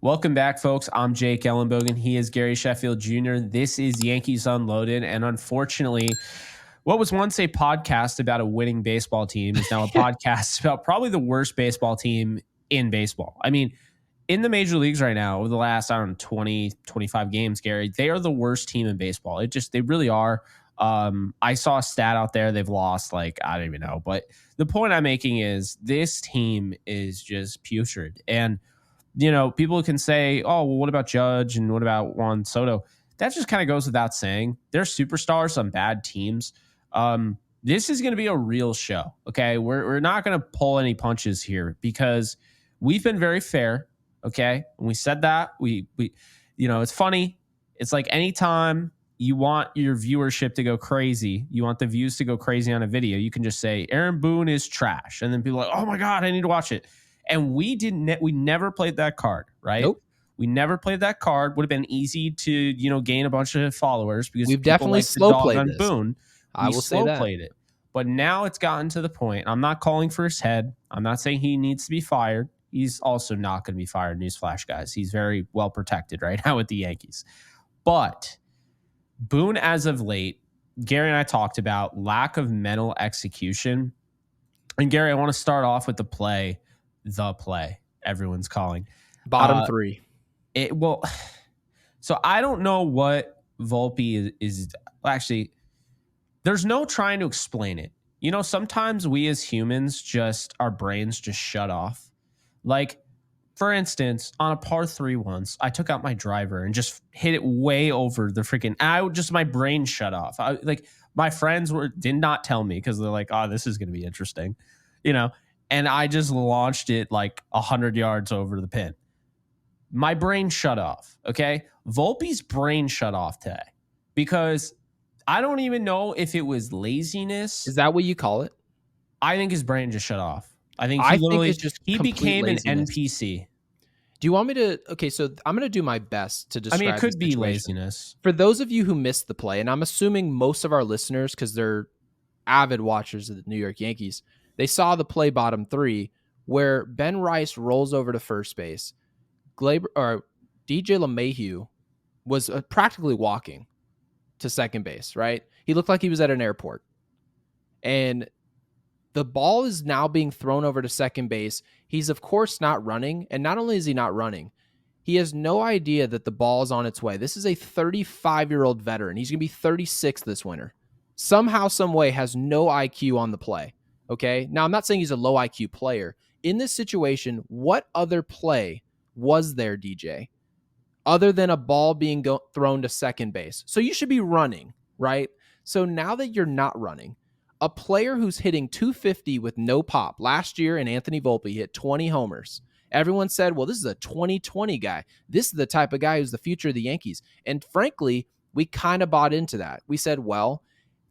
Welcome back, folks. I'm Jake Ellenbogen. He is Gary Sheffield Jr. This is Yankees Unloaded. And unfortunately, what was once a podcast about a winning baseball team is now a podcast about probably the worst baseball team in baseball. I mean, in the major leagues right now, over the last, 20, 25 games, Gary, they are the worst team in baseball. They really are. I saw a stat out there. They've lost, I don't even know. But the point I'm making is this team is just putrid. And people can say, oh, well, what about Judge and what about Juan Soto? That just kind of goes without saying. They're superstars on bad teams. This is going to be a real show. Okay. We're not going to pull any punches here because we've been very fair. Okay. And we said that we, it's funny. It's like anytime you want your viewership to go crazy, you want the views to go crazy on a video, you can just say Aaron Boone is trash. And then people are like, oh my God, I need to watch it. And we never played that card, right? Nope. We never played that card. Would have been easy to, gain a bunch of followers because we've definitely slow played this. Boone. I will say that. Played it. But now it's gotten to the point. I'm not calling for his head. I'm not saying he needs to be fired. He's also not going to be fired. Newsflash, guys. He's very well protected right now with the Yankees. But Boone, as of late, Gary and I talked about lack of mental execution. And Gary, I want to start off with the play everyone's calling bottom three. So I don't know what Volpe is actually. There's no trying to explain it. Sometimes we as humans our brains just shut off. Like, for instance, on a par 3 once, I took out my driver and just hit it way over the freaking. My brain shut off. My friends did not tell me because they're like, "Oh, this is going to be interesting," And I just launched it 100 yards over the pin. My brain shut off, okay? Volpe's brain shut off today because I don't even know if it was laziness. Is that what you call it? I think his brain just shut off. I think he became laziness. An NPC. Do you want me to? Okay, so I'm going to do my best to describe. It could be laziness. For those of you who missed the play, and I'm assuming most of our listeners, because they're avid watchers of the New York Yankees, they saw the play bottom 3 where Ben Rice rolls over to first base. DJ LeMahieu was practically walking to second base, right? He looked like he was at an airport. And the ball is now being thrown over to second base. He's, of course, not running. And not only is he not running, he has no idea that the ball is on its way. This is a 35-year-old veteran. He's going to be 36 this winter. Somehow, some way, has no IQ on the play. Okay. Now, I'm not saying he's a low IQ player. In this situation, what other play was there, DJ, other than a ball being thrown to second base? So you should be running, right? So now that you're not running, a player who's hitting 250 with no pop. Last year in Anthony Volpe hit 20 homers. Everyone said, well, this is a 2020 guy. This is the type of guy who's the future of the Yankees. And frankly, we kind of bought into that. We said, well,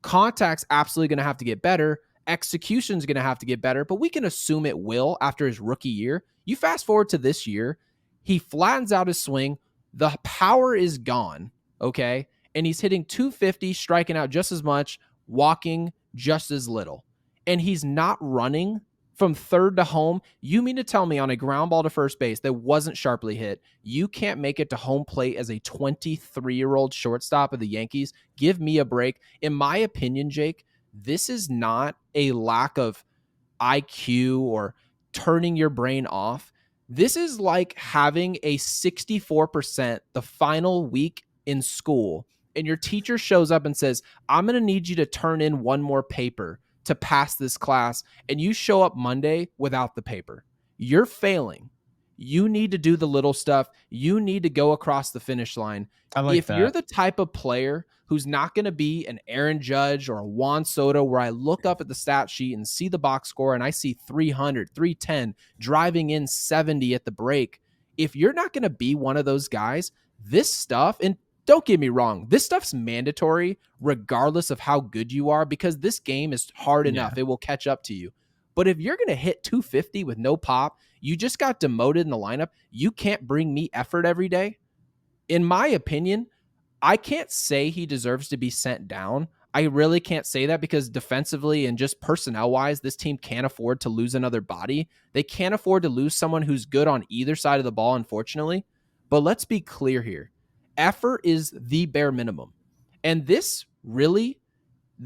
contact's absolutely going to have to get better. Execution's going to have to get better, but we can assume it will after his rookie year. You fast forward to this year, he flattens out his swing. The power is gone, okay? And he's hitting 250, striking out just as much, walking just as little. And he's not running from third to home. You mean to tell me on a ground ball to first base that wasn't sharply hit, you can't make it to home plate as a 23-year-old shortstop of the Yankees? Give me a break. In my opinion, Jake, this is not a lack of IQ or turning your brain off. This is like having a 64% the final week in school, and your teacher shows up and says, I'm going to need you to turn in one more paper to pass this class, and you show up Monday without the paper. You're failing. You need to do the little stuff. You need to go across the finish line. If you're the type of player who's not going to be an Aaron Judge or a Juan Soto, where I look up at the stat sheet and see the box score and I see 300, 310, driving in 70 at the break. If you're not going to be one of those guys, this stuff, and don't get me wrong, this stuff's mandatory regardless of how good you are, because this game is hard enough. It will catch up to you. But if you're going to hit 250 with no pop, you just got demoted in the lineup, you can't bring me effort every day. In my opinion, I can't say he deserves to be sent down. I really can't say that because defensively and just personnel-wise, this team can't afford to lose another body. They can't afford to lose someone who's good on either side of the ball, unfortunately. But let's be clear here. Effort is the bare minimum. And this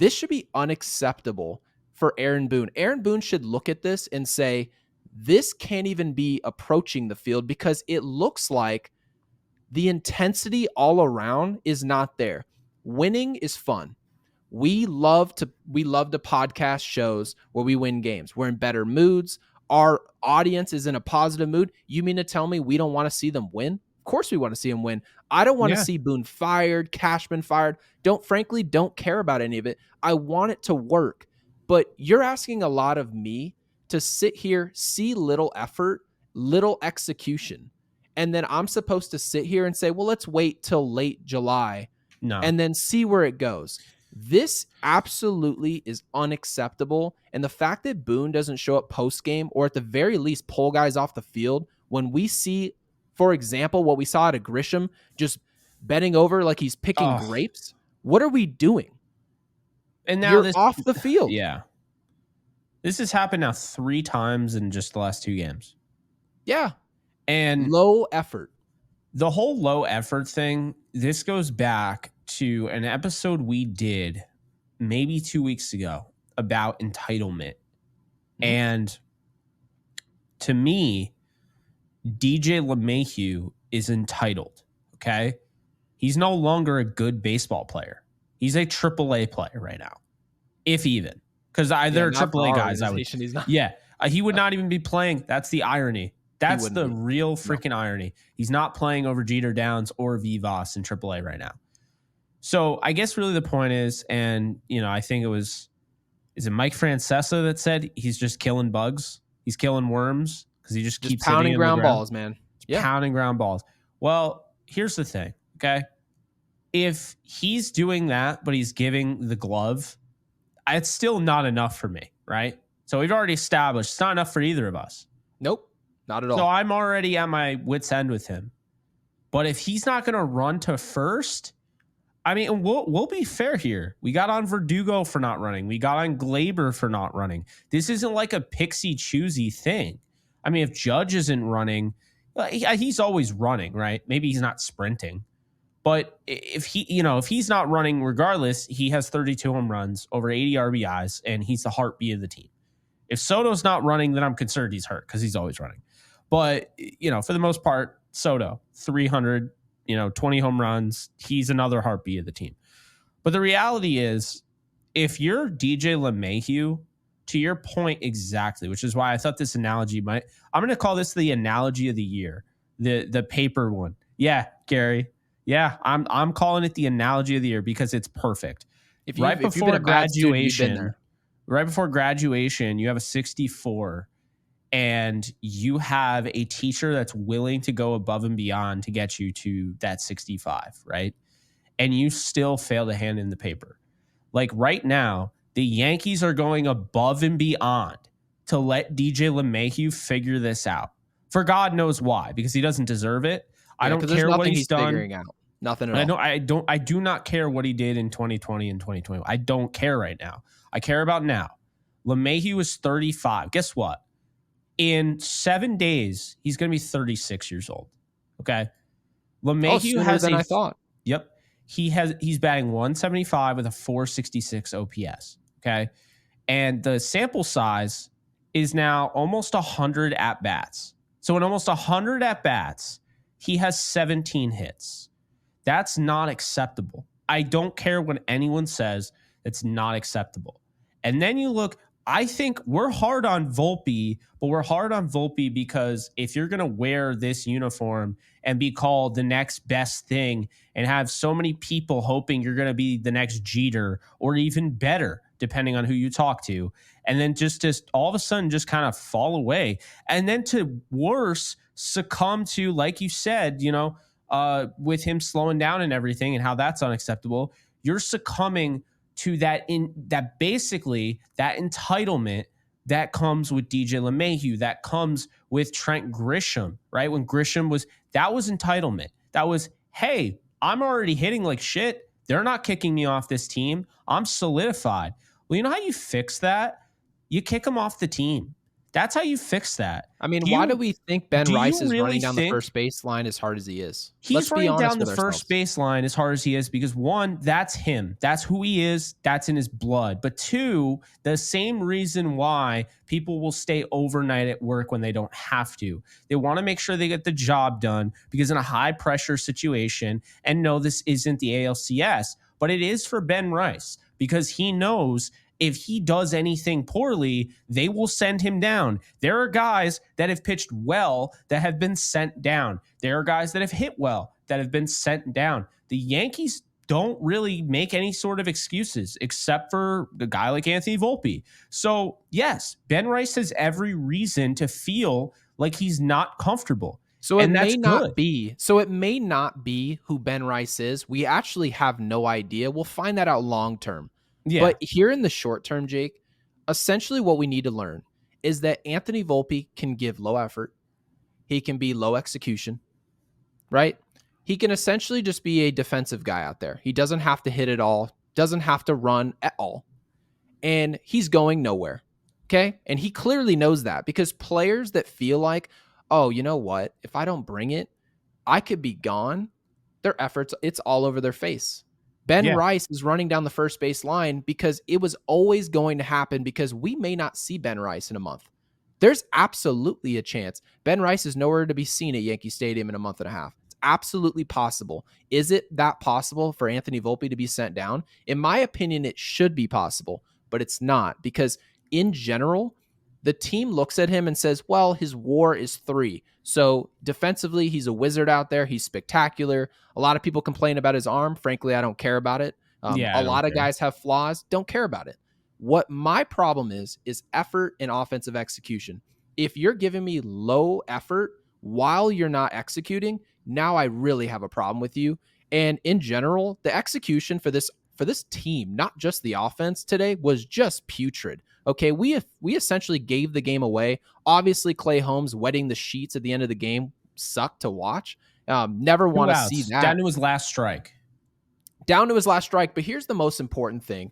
should be unacceptable for Aaron Boone. Aaron Boone should look at this and say, this can't even be approaching the field because it looks like the intensity all around is not there. Winning is fun. We love to podcast shows where we win games. We're in better moods. Our audience is in a positive mood. You mean to tell me we don't want to see them win? Of course we want to see them win. I don't want to see Boone fired, Cashman fired. Don't care about any of it. I want it to work. But you're asking a lot of me to sit here, see little effort, little execution. And then I'm supposed to sit here and say, well, let's wait till late July and then see where it goes. This absolutely is unacceptable. And the fact that Boone doesn't show up post game or at the very least pull guys off the field when we see, for example, what we saw at a Grisham just bending over like he's picking grapes. What are we doing? And now you're off the field. Yeah. This has happened now 3 times in just the last 2 games. Yeah. And low effort. The whole low effort thing, this goes back to an episode we did maybe 2 weeks ago about entitlement. Mm-hmm. And to me, DJ LeMahieu is entitled, okay? He's no longer a good baseball player. He's a AAA player right now, if even. Because there are AAA guys I would... He's not. Yeah, he would not even be playing. That's the irony. That's the real freaking irony. He's not playing over Jeter Downs or Vivas in AAA right now. So I guess really the point is, and I think is it Mike Francesa that said he's just killing bugs? He's killing worms because he just keeps pounding ground ground. balls, man. Yeah. Pounding ground balls. Well, here's the thing, okay? If he's doing that, but he's giving the glove, it's still not enough for me, right? So we've already established it's not enough for either of us. Nope. Not at all. So I'm already at my wit's end with him. But if he's not going to run to first, I mean, we'll be fair here. We got on Verdugo for not running. We got on Glaber for not running. This isn't like a pixie-choosy thing. I mean, if Judge isn't running, he's always running, right? Maybe he's not sprinting. But if he's not running regardless, he has 32 home runs, over 80 RBIs, and he's the heartbeat of the team. If Soto's not running, then I'm concerned he's hurt because he's always running. But, for the most part, Soto, 300, 20 home runs. He's another heartbeat of the team. But the reality is, if you're DJ LeMahieu, to your point exactly, which is why I thought this analogy I'm going to call this the analogy of the year, the paper one. Yeah, Gary. Yeah, I'm calling it the analogy of the year because it's perfect. Right before graduation, you have a 64. And you have a teacher that's willing to go above and beyond to get you to that 65, right? And you still fail to hand in the paper. Like right now, the Yankees are going above and beyond to let DJ LeMahieu figure this out. For God knows why, because he doesn't deserve it. I don't care what he's done. Figuring out. Nothing at all. I do not care what he did in 2020 and 2021. I don't care right now. I care about now. LeMahieu is 35. Guess what? In 7 days, he's going to be 36 years old. Okay. LeMahieu has than I thought. Yep. He's batting 175 with a 466 OPS. Okay. And the sample size is now almost 100 at bats. So in almost 100 at bats, he has 17 hits. That's not acceptable. I don't care what anyone says. It's not acceptable. And then you look, I think we're hard on Volpe, but we're hard on Volpe because if you're going to wear this uniform and be called the next best thing and have so many people hoping you're going to be the next Jeter or even better, depending on who you talk to, and then just all of a sudden just kind of fall away. And then to worse, succumb to, like you said, with him slowing down and everything and how that's unacceptable, you're succumbing to that basically that entitlement that comes with DJ LeMahieu, that comes with Trent Grisham, right? When Grisham that was entitlement. That was, hey, I'm already hitting like shit. They're not kicking me off this team. I'm solidified. Well, you know how you fix that? You kick them off the team. That's how you fix that. I mean, Do why do you we think Ben do Rice you is really running down the think first baseline as hard as he is? Let's he's be running honest down the with first ourselves. baseline as hard as he is? Because one, that's him. That's who he is. That's in his blood. But two, the same reason why people will stay overnight at work when they don't have to. They want to make sure they get the job done because in a high pressure situation, and no, this isn't the ALCS, but it is for Ben Rice because he knows if he does anything poorly, they will send him down. There are guys that have pitched well that have been sent down. There are guys that have hit well that have been sent down. The Yankees don't really make any sort of excuses except for the guy like Anthony Volpe. So, yes, Ben Rice has every reason to feel like he's not comfortable. So it And that's may good. not be. So it may not be who Ben Rice is. We actually have no idea. We'll find that out long term. Yeah. But here in the short term, Jake, essentially what we need to learn is that Anthony Volpe can give low effort. He can be low execution, right? He can essentially just be a defensive guy out there. He doesn't have to hit it all, doesn't have to run at all. And he's going nowhere. Okay. And he clearly knows that because players that feel like, oh, you know what? If I don't bring it, I could be gone. Their efforts, it's all over their face. Ben Yeah. Rice is running down the first base line because it was always going to happen because we may not see Ben Rice in a month. There's absolutely a chance Ben Rice is nowhere to be seen at Yankee Stadium in a month and a half. It's absolutely possible. Is it that possible for Anthony Volpe to be sent down? In my opinion, it should be possible, but it's not because in general, the team looks at him and says, well, his WAR is 3. So defensively, he's a wizard out there. He's spectacular. A lot of people complain about his arm. Frankly, I don't care about it. Yeah, A I don't lot of care. guys have flaws. Don't care about it. What my problem is effort and offensive execution. If you're giving me low effort while you're not executing, now I really have a problem with you. And in general, the execution for this team, not just the offense today, was just putrid. Okay, we essentially gave the game away. Obviously, Clay Holmes wetting the sheets at the end of the game sucked to watch. Never 2 want to see outs. that. Down to his last strike. Down to his last strike. But here's the most important thing.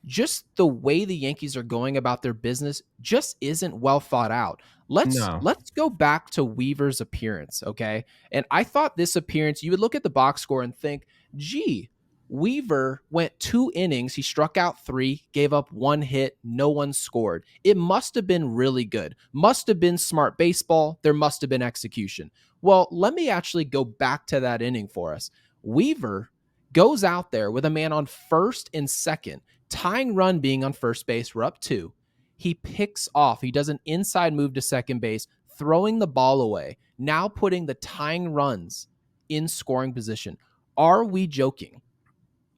Just the way the Yankees are going about their business just isn't well thought out. Let's go back to Weaver's appearance, okay? And I thought this appearance, you would look at the box score and think, gee, Weaver went 2 innings. He struck out 3, gave up 1 hit, no one scored. It must have been really good. Must have been smart baseball. There must have been execution. Well, let me actually go back to that inning for us. Weaver goes out there with a man on first and second, tying run being on first base. We're up 2. He picks off. He does an inside move to second base, throwing the ball away, now putting the tying runs in scoring position. Are we joking?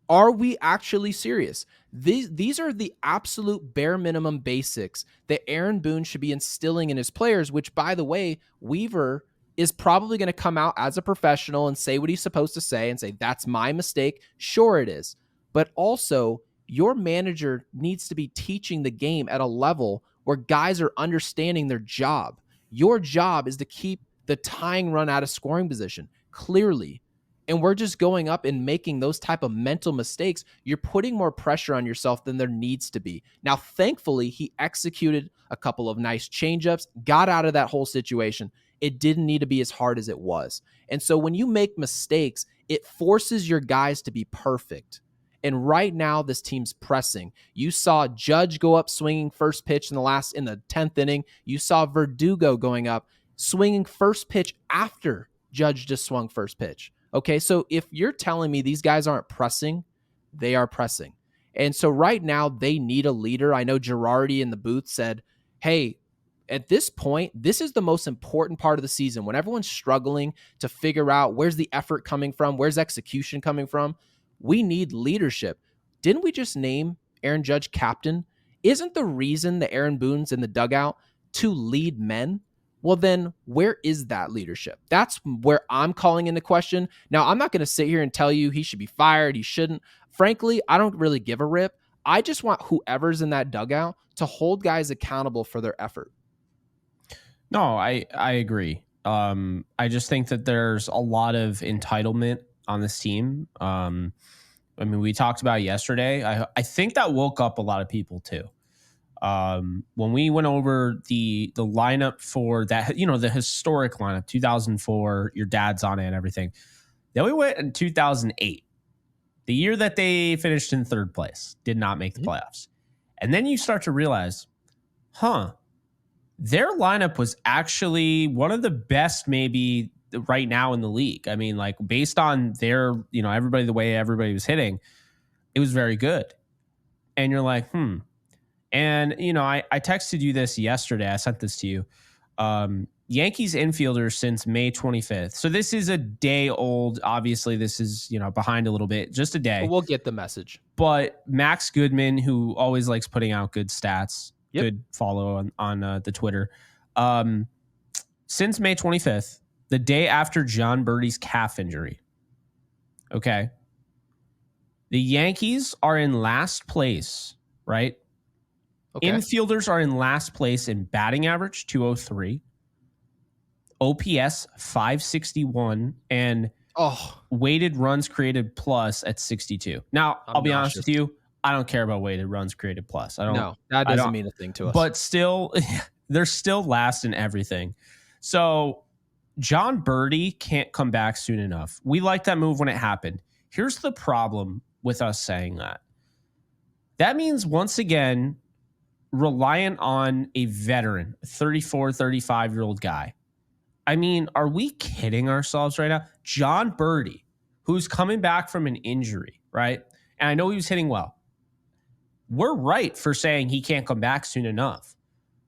Are we actually serious? These are the absolute bare minimum basics that Aaron Boone should be instilling in his players, which, by the way, Weaver is probably going to come out as a professional and say what he's supposed to say and say, that's my mistake. Sure it is. But also, your manager needs to be teaching the game at a level where guys are understanding their job. Your job is to keep the tying run out of scoring position, clearly. And we're just going up and making those type of mental mistakes. You're putting more pressure on yourself than there needs to be. Now, thankfully, he executed a couple of nice changeups, got out of that whole situation. It didn't need to be as hard as it was. And so when you make mistakes, it forces your guys to be perfect. And right now, this team's pressing. You saw Judge go up swinging first pitch in the 10th inning. You saw Verdugo going up swinging first pitch after Judge just swung first pitch. Okay, so if you're telling me these guys aren't pressing, they are pressing. And so right now, they need a leader. I know Girardi in the booth said, hey, at this point, this is the most important part of the season. When everyone's struggling to figure out where's the effort coming from, where's execution coming from, we need leadership. Didn't we just name Aaron Judge captain? Isn't the reason that Aaron Boone's in the dugout to lead men? Well, then where is that leadership? That's where I'm calling into question. Now, I'm not going to sit here and tell you he should be fired. He shouldn't. Frankly, I don't really give a rip. I just want whoever's in that dugout to hold guys accountable for their effort. No, I agree. I just think that there's a lot of entitlement on this team. I mean, we talked about it yesterday. I think that woke up a lot of people too. When we went over the lineup for that, the historic lineup, 2004, your dad's on it and everything. Then we went in 2008, the year that they finished in third place, did not make the playoffs. And then you start to realize, their lineup was actually one of the best maybe right now in the league. I mean, like based on their, everybody, the way everybody was hitting, it was very good. And you're like, And, I texted you this yesterday. I sent this to you. Yankees infielders since May 25th. So this is a day old. Obviously, this is, behind a little bit, just a day. But we'll get the message. But Max Goodman, who always likes putting out good stats, good follow on the Twitter. Since May 25th, the day after John Birdie's calf injury. Okay. The Yankees are in last place, right? Okay. Infielders are in last place in batting average, 203, OPS 561, and weighted runs created plus at 62. Now, I'll be honest with you, I don't care about weighted runs created plus. No, that doesn't mean a thing to us. But still, they're still last in everything. So John Birdie can't come back soon enough. We liked that move when it happened. Here's the problem with us saying that. That means, once again, reliant on a veteran, a 34, 35-year-old guy. I mean, are we kidding ourselves right now? John Birdie, who's coming back from an injury, right? And I know he was hitting well. We're right for saying he can't come back soon enough.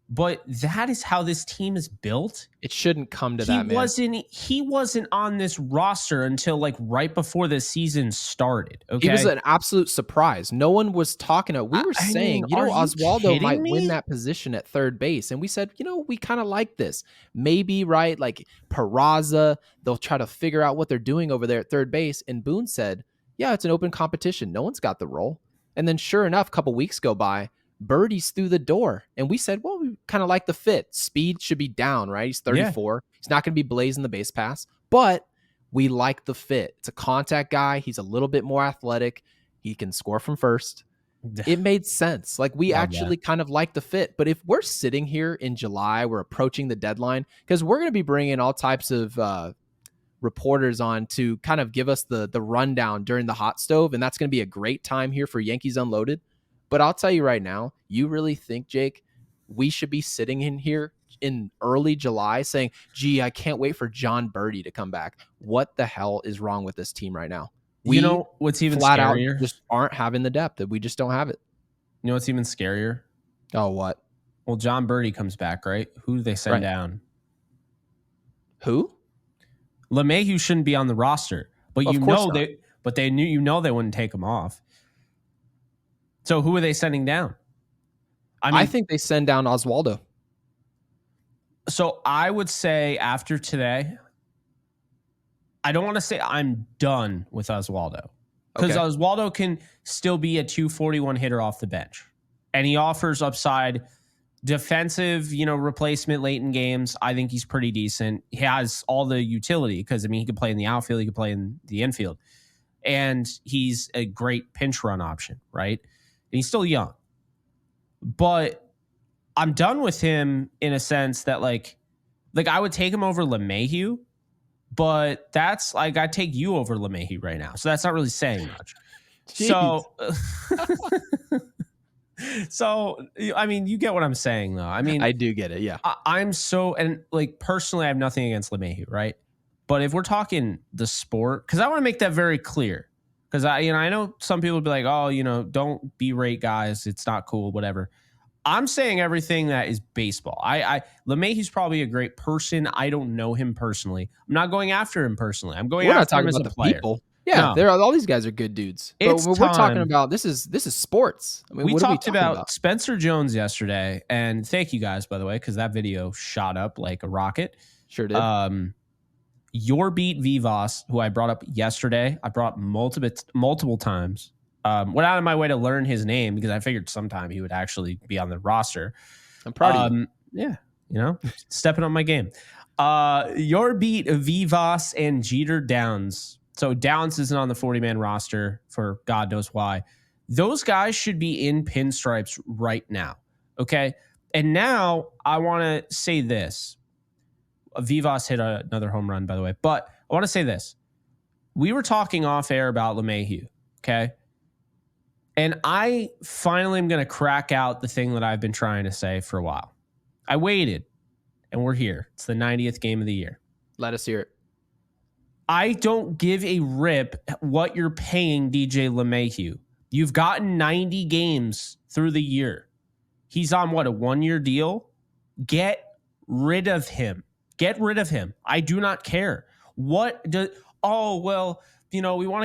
But that is how this team is built. It shouldn't come to that, man. He wasn't on this roster until like right before the season started. Okay? He was an absolute surprise. No one was talking about. We were saying, Oswaldo might win that position at third base. And we said, we kind of like this. Maybe, right? Like Peraza, they'll try to figure out what they're doing over there at third base. And Boone said, yeah, it's an open competition. No one's got the role. And then sure enough, a couple weeks go by. Birdie's through the door. And we said, well, we kind of like the fit. Speed should be down, right? He's 34. Yeah. He's not going to be blazing the base pass, but we like the fit. It's a contact guy. He's a little bit more athletic. He can score from first. It made sense. Like we actually kind of like the fit. But if we're sitting here in July, we're approaching the deadline, because we're going to be bringing all types of reporters on to kind of give us the rundown during the hot stove. And that's going to be a great time here for Yankees Unloaded. But I'll tell you right now, you really think, Jake, we should be sitting in here in early July saying, gee, I can't wait for John Birdie to come back. What the hell is wrong with this team right now? We what's even flat scarier? Out just aren't having the depth. That we just don't have it. You know what's even scarier? Oh, what? Well, John Birdie comes back, right? Who do they send down? Who? LeMahieu shouldn't be on the roster, but they wouldn't take him off. So who are they sending down? I think they send down Oswaldo. So I would say after today, I don't want to say I'm done with Oswaldo, because Oswaldo can still be a 241 hitter off the bench, and he offers upside. Defensive, replacement late in games. I think he's pretty decent. He has all the utility because, he could play in the outfield. He could play in the infield. And he's a great pinch run option, right? And he's still young. But I'm done with him in a sense that, like I would take him over LeMahieu, but that's like I'd take you over LeMahieu right now. So that's not really saying much. Jeez. So, you get what I'm saying, though. I do get it, yeah. I'm so, and like personally, I have nothing against LeMahieu, right? But if we're talking the sport, because I want to make that very clear, because I know some people would be like, oh, don't berate guys, it's not cool, whatever. I'm saying everything that is baseball. LeMahieu's probably a great person. I don't know him personally. I'm not going after him personally. I'm going after him as a player. People. Yeah, no. All these guys are good dudes. But we're talking about this is sports. We talked about Spencer Jones yesterday, and thank you guys, by the way, because that video shot up like a rocket. Sure did. Your beat Vivas, who I brought up yesterday, I brought multiple times. Went out of my way to learn his name because I figured sometime he would actually be on the roster. I'm proud of you. Yeah, stepping on my game. Your beat Vivas and Jeter Downs. So Downs isn't on the 40-man roster for God knows why. Those guys should be in pinstripes right now. Okay. And now I want to say this. Vivas hit another home run, by the way. But I want to say this. We were talking off air about LeMahieu. Okay. And I finally am going to crack out the thing that I've been trying to say for a while. I waited, and we're here. It's the 90th game of the year. Let us hear it. I don't give a rip what you're paying DJ LeMahieu. You've gotten 90 games through the year. He's on what, a 1-year deal? Get rid of him. Get rid of him. I do not care. We want to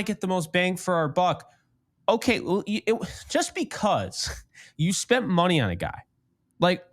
get the most bang for our buck. Okay, well, just because you spent money on a guy, like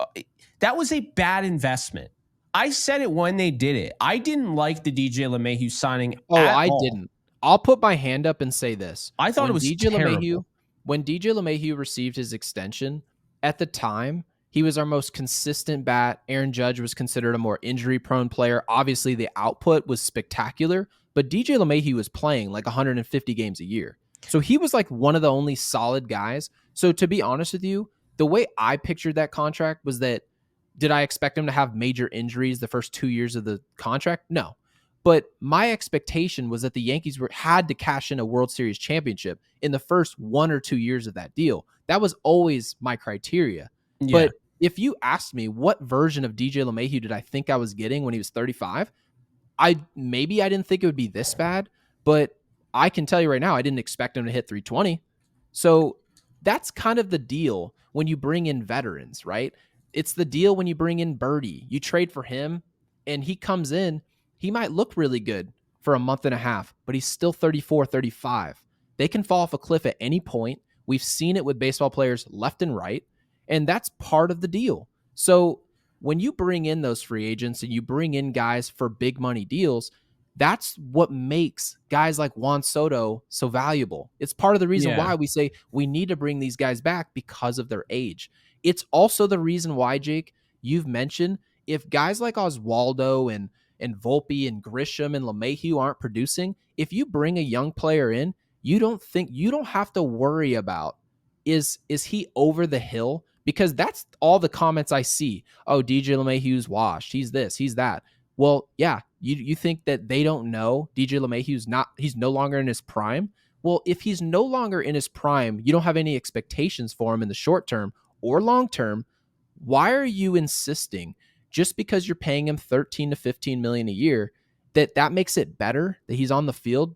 that was a bad investment. I said it when they did it. I didn't like the DJ LeMahieu signing at all. Didn't. I'll put my hand up and say this. I thought it was terrible. When DJ LeMahieu received his extension, at the time, he was our most consistent bat. Aaron Judge was considered a more injury-prone player. Obviously, the output was spectacular, but DJ LeMahieu was playing like 150 games a year. So he was like one of the only solid guys. So to be honest with you, the way I pictured that contract was that, did I expect him to have major injuries the first 2 years of the contract? No. But my expectation was that the Yankees had to cash in a World Series championship in the first 1 or 2 years of that deal. That was always my criteria. Yeah. But if you asked me what version of DJ LeMahieu did I think I was getting when he was 35, I didn't think it would be this bad, but I can tell you right now, I didn't expect him to hit 320. So that's kind of the deal when you bring in veterans, right? It's the deal when you bring in Birdie. You trade for him, and he comes in. He might look really good for a month and a half, but he's still 34, 35. They can fall off a cliff at any point. We've seen it with baseball players left and right, and that's part of the deal. So when you bring in those free agents and you bring in guys for big money deals, that's what makes guys like Juan Soto so valuable. It's part of the reason why we say we need to bring these guys back because of their age. It's also the reason why, Jake, you've mentioned if guys like Oswaldo and Volpe and Grisham and LeMahieu aren't producing, if you bring a young player in, you don't have to worry about is he over the hill? Because that's all the comments I see. Oh, DJ LeMahieu's washed. He's this, he's that. Well, yeah, you think that they don't know DJ he's no longer in his prime? Well, if he's no longer in his prime, you don't have any expectations for him in the short term or long term. Why are you insisting just because you're paying him 13 to 15 million a year that makes it better that he's on the field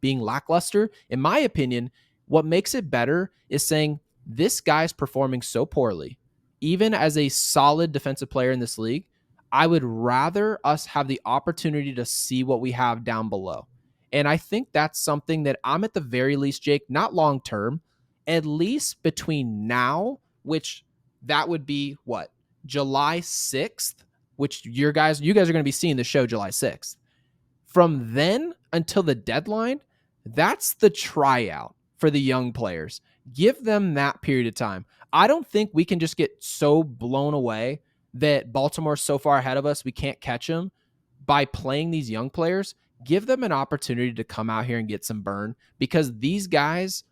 being lackluster? In my opinion, what makes it better is saying this guy's performing so poorly, even as a solid defensive player in this league. I would rather us have the opportunity to see what we have down below. And I think that's something that I'm at the very least, Jake, not long term, at least between now, which that would be what, July 6th, which you guys are going to be seeing the show July 6th. From then until the deadline, that's the tryout for the young players. Give them that period of time. I don't think we can just get so blown away that Baltimore's so far ahead of us, we can't catch them by playing these young players. Give them an opportunity to come out here and get some burn, because these guys,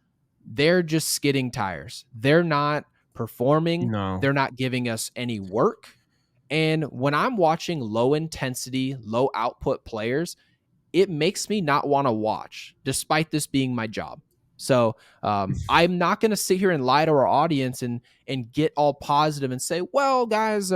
they're just skidding tires. They're not performing. No. They're not giving us any work. And when I'm watching low intensity, low output players, it makes me not want to watch, despite this being my job. So I'm not going to sit here and lie to our audience and get all positive and say, well, guys,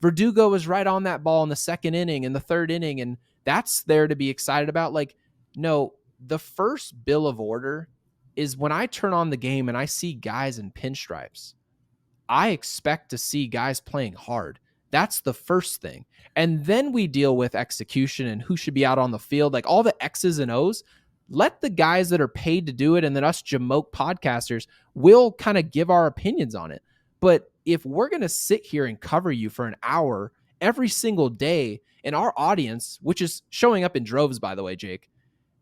Verdugo was right on that ball in the second inning and the third inning, and that's there to be excited about. Like, no, the first bill of order is when I turn on the game and I see guys in pinstripes, I expect to see guys playing hard. That's the first thing. And then we deal with execution and who should be out on the field, like all the X's and O's. Let the guys that are paid to do it, and then us Jamoke podcasters will kind of give our opinions on it. But if we're going to sit here and cover you for an hour every single day, and our audience, which is showing up in droves, by the way, Jake,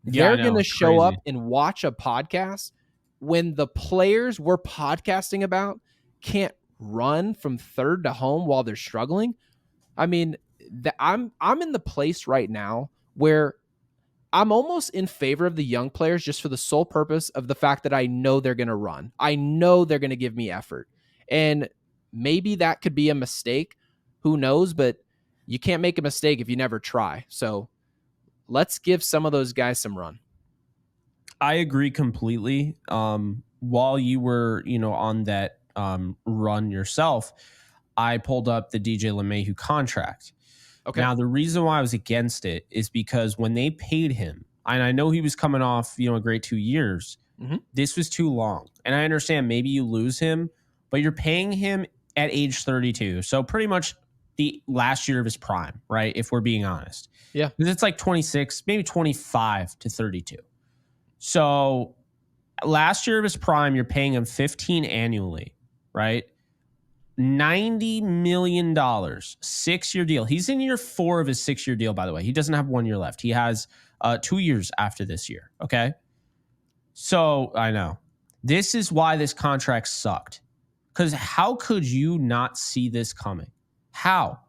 they're going to show up and watch a podcast when the players we're podcasting about can't run from third to home while they're struggling. I mean, I'm in the place right now where I'm almost in favor of the young players just for the sole purpose of the fact that I know they're going to run. I know they're going to give me effort. And maybe that could be a mistake. Who knows? But you can't make a mistake if you never try. So let's give some of those guys some run. I agree completely. While you were, on that run yourself, I pulled up the DJ LeMahieu contract. Okay. Now, the reason why I was against it is because when they paid him, and I know he was coming off, a great 2 years, this was too long. And I understand maybe you lose him, but you're paying him at age 32. So pretty much the last year of his prime, right? If we're being honest. Yeah. Because it's like 26, maybe 25 to 32. So last year of his prime, you're paying him 15 annually, right? $90 million, 6-year deal. He's in year 4 of his 6-year deal, by the way. He doesn't have 1 year left. He has 2 years after this year. Okay. So I know this is why this contract sucked. Because how could you not see this coming? How?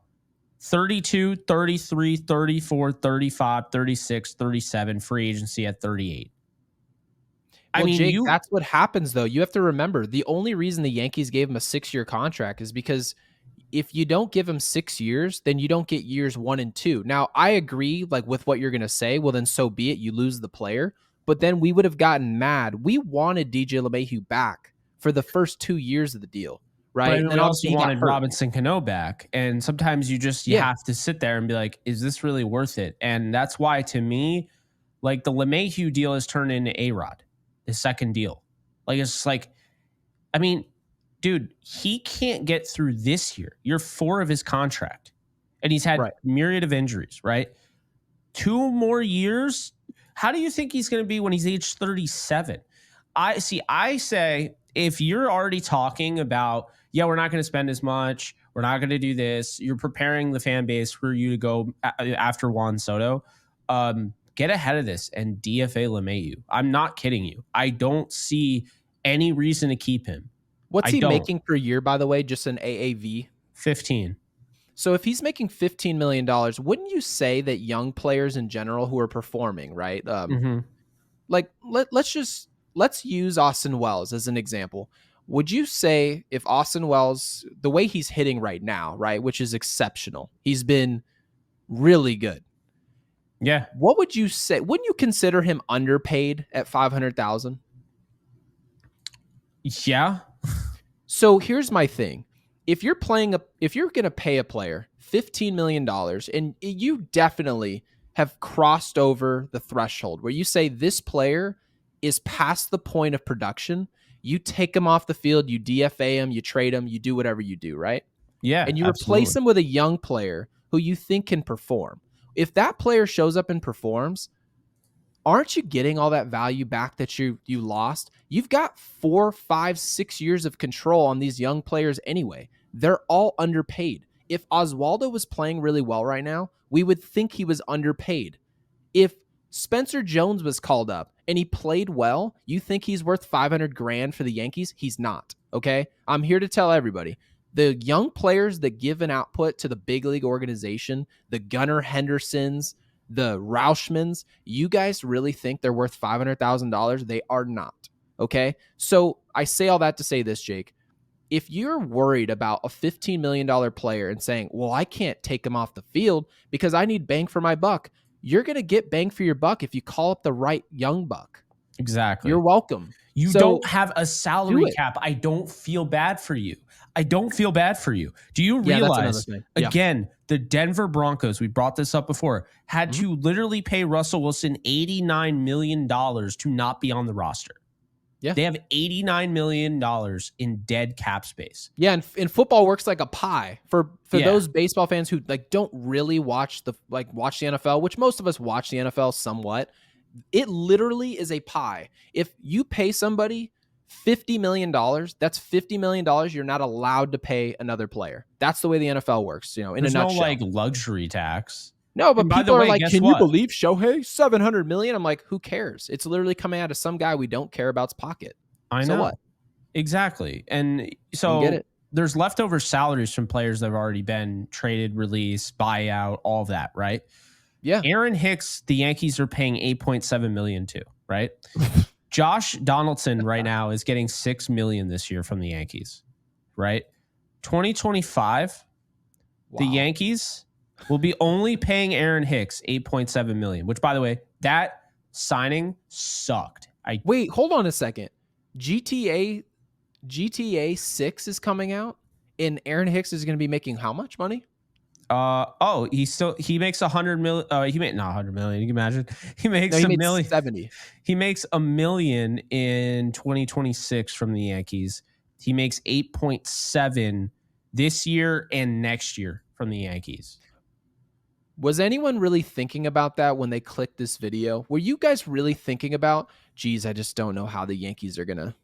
32, 33, 34, 35, 36, 37, free agency at 38. Well, Jake, that's what happens, though. You have to remember, the only reason the Yankees gave him a 6-year contract is because if you don't give him 6 years, then you don't get years 1 and 2. Now, I agree, with what you're going to say. Well, then so be it. You lose the player. But then we would have gotten mad. We wanted DJ LeMahieu back for the first 2 years of the deal, right? But And then we also wanted Robinson Cano back. And sometimes you have to sit there and be like, is this really worth it? And that's why, to me, the LeMahieu deal has turned into A-Rod. The second deal. It's dude, he can't get through this year. Year 4 of his contract. And he's had myriad of injuries, right? 2 more years. How do you think he's going to be when he's age 37? I say, if you're already talking about, we're not going to spend as much, we're not going to do this, you're preparing the fan base for you to go after Juan Soto, get ahead of this and DFA LeMahieu. I'm not kidding you. I don't see any reason to keep him. What's he making per year, by the way, just an AAV? 15. So if he's making $15 million, wouldn't you say that young players in general who are performing, right? Let's use Austin Wells as an example. Would you say if Austin Wells, the way he's hitting right now, right, which is exceptional, he's been really good. Yeah. What would you say? Wouldn't you consider him underpaid at $500,000? Yeah. So here's my thing. If you're going to pay a player $15 million, and you definitely have crossed over the threshold where you say this player is past the point of production, you take him off the field, you DFA him, you trade him, you do whatever you do, right? Yeah. And you replace him with a young player who you think can perform. If that player shows up and performs, aren't you getting all that value back that you lost? You've got 4, 5, 6 years of control on these young players anyway. They're all underpaid. If Oswaldo was playing really well right now, we would think he was underpaid. If Spencer Jones was called up and he played well, you think he's worth $500,000 for the Yankees? He's not. Okay? I'm here to tell everybody. The young players that give an output to the big league organization, the Gunnar Hendersons, the Rauschmans, you guys really think they're worth $500,000? They are not. Okay? So I say all that to say this, Jake. If you're worried about a $15 million player and saying, well, I can't take him off the field because I need bang for my buck, you're going to get bang for your buck if you call up the right young buck. Exactly. You're welcome. You don't have a salary cap. I don't feel bad for you. Do you realize, again, the Denver Broncos, we brought this up before, had to literally pay Russell Wilson $89 million to not be on the roster? Yeah. They have $89 million in dead cap space. Yeah, and football works like a pie. For those baseball fans who don't really watch the NFL, which most of us watch the NFL somewhat, it literally is a pie. If you pay somebody $50 million, that's $50 million you're not allowed to pay another player. That's the way the NFL works, in There's a nutshell. no luxury tax. No, but people are like, can you believe Shohei? $700 million? I'm like, who cares? It's literally coming out of some guy we don't care about's pocket. I know. So what? Exactly. And so there's leftover salaries from players that have already been traded, released, buyout, all of that, right? Yeah. Aaron Hicks, the Yankees are paying $8.7 million to, right? Josh Donaldson right now is getting $6 million this year from the Yankees, right? 2025, the Yankees will be only paying Aaron Hicks $8.7 million, which, by the way, that signing sucked. Wait, hold on a second. GTA 6 is coming out, and Aaron Hicks is going to be making how much money? He makes 100 million. He made not 100 million. You can imagine he makes he a made million. 70. He makes $1 million in 2026 from the Yankees. He makes 8.7 this year and next year from the Yankees. Was anyone really thinking about that when they clicked this video? Were you guys really thinking about, geez, I just don't know how the Yankees are going to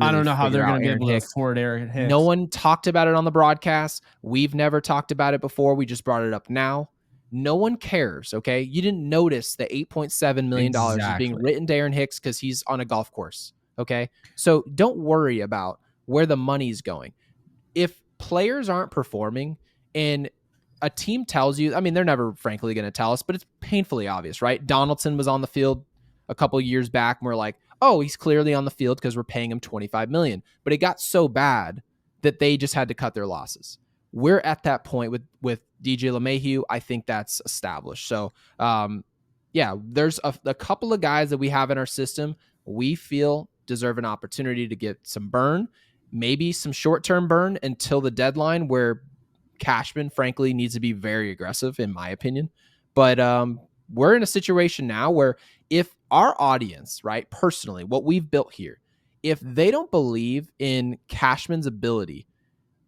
I don't know how they're going to be able to afford Aaron Hicks. No one talked about it on the broadcast. We've never talked about it before. We just brought it up now. No one cares, okay? You didn't notice the $8.7 million is being written to Aaron Hicks because he's on a golf course, okay? So don't worry about where the money's going. If players aren't performing and a team tells you, I mean, they're never frankly going to tell us, but it's painfully obvious, right? Donaldson was on the field a couple of years back, and we're like, oh, he's clearly on the field because we're paying him $25 million. But it got so bad that they just had to cut their losses. We're at that point with DJ LeMahieu. I think that's established. So, yeah, there's a couple of guys that we have in our system we feel deserve an opportunity to get some burn, maybe some short-term burn until the deadline, where Cashman, frankly, needs to be very aggressive, in my opinion. But we're in a situation now where if our audience, right, personally, what we've built here, if they don't believe in Cashman's ability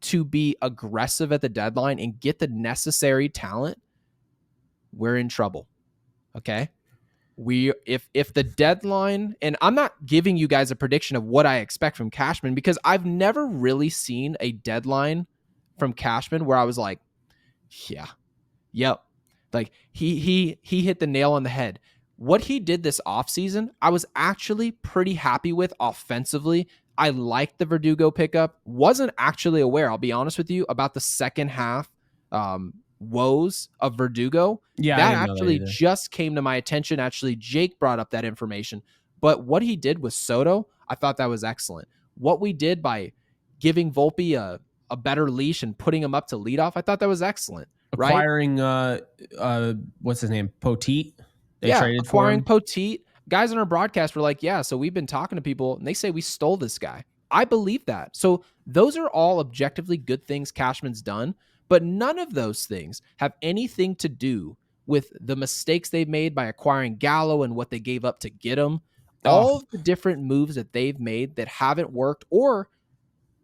to be aggressive at the deadline and get the necessary talent, we're in trouble. Okay? If the deadline, and I'm not giving you guys a prediction of what I expect from Cashman, because I've never really seen a deadline from Cashman where I was like, yeah, yep. Like he hit the nail on the head. What he did this offseason, I was actually pretty happy with offensively. I liked the Verdugo pickup. Wasn't actually aware, I'll be honest with you, about the second half woes of Verdugo. Yeah, that actually just came to my attention. Actually, Jake brought up that information. But what he did with Soto, I thought that was excellent. What we did by giving Volpe a better leash and putting him up to leadoff, I thought that was excellent. Acquiring what's his name? Poteet. They traded acquiring for him. Poteet. Guys on our broadcast were like, yeah, so we've been talking to people and they say we stole this guy. I believe that. So those are all objectively good things Cashman's done, but none of those things have anything to do with the mistakes they've made by acquiring Gallo and what they gave up to get him. All of the different moves that they've made that haven't worked, or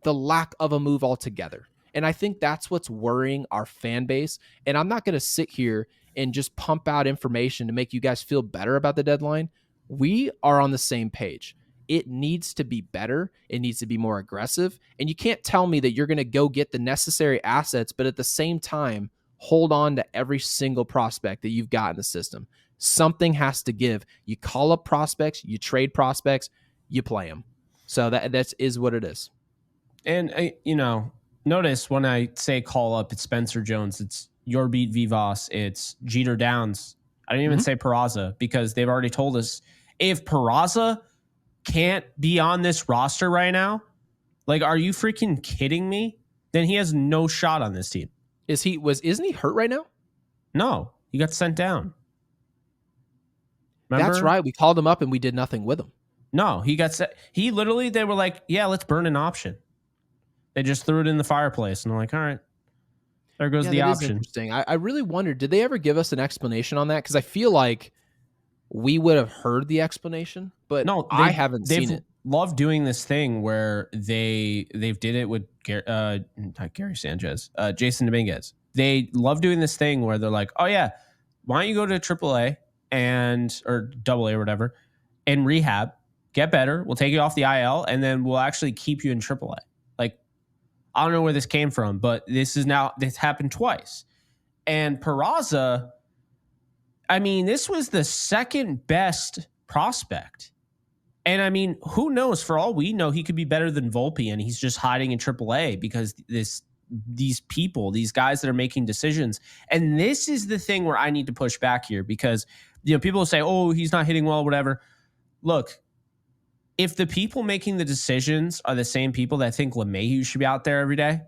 the lack of a move altogether. And I think that's what's worrying our fan base. And I'm not going to sit here and just pump out information to make you guys feel better about the deadline. We are on the same page. It needs to be better. It needs to be more aggressive. And you can't tell me that you're going to go get the necessary assets, but at the same time, hold on to every single prospect that you've got in the system. Something has to give. You call up prospects, you trade prospects, you play them. So that is what it is. And, notice when I say call up, it's Spencer Jones, it's Yorbeat Vivas, it's Jeter Downs. I didn't even say Peraza, because they've already told us if Peraza can't be on this roster right now, like, are you freaking kidding me? Then he has no shot on this team. Isn't he hurt right now? No, he got sent down. Remember? That's right. We called him up and we did nothing with him. No, he got set. They were like, yeah, let's burn an option. They just threw it in the fireplace, and I'm like, all right, there goes the option. Interesting. I really wondered, did they ever give us an explanation on that? Because I feel like we would have heard the explanation, but no, I haven't seen it. Love doing this thing where they've did it with not Gary Sanchez, Jason Dominguez. They love doing this thing where they're like, oh yeah, why don't you go to AAA or AA or whatever and rehab, get better. We'll take you off the IL, and then we'll actually keep you in AAA. Like, I don't know where this came from, but this happened twice. And Peraza, I mean, this was the second best prospect. And I mean, who knows? For all we know, he could be better than Volpe, and he's just hiding in AAA because these guys that are making decisions. And this is the thing where I need to push back here, because people will say, oh, he's not hitting well, whatever. Look, if the people making the decisions are the same people that think LeMahieu should be out there every day,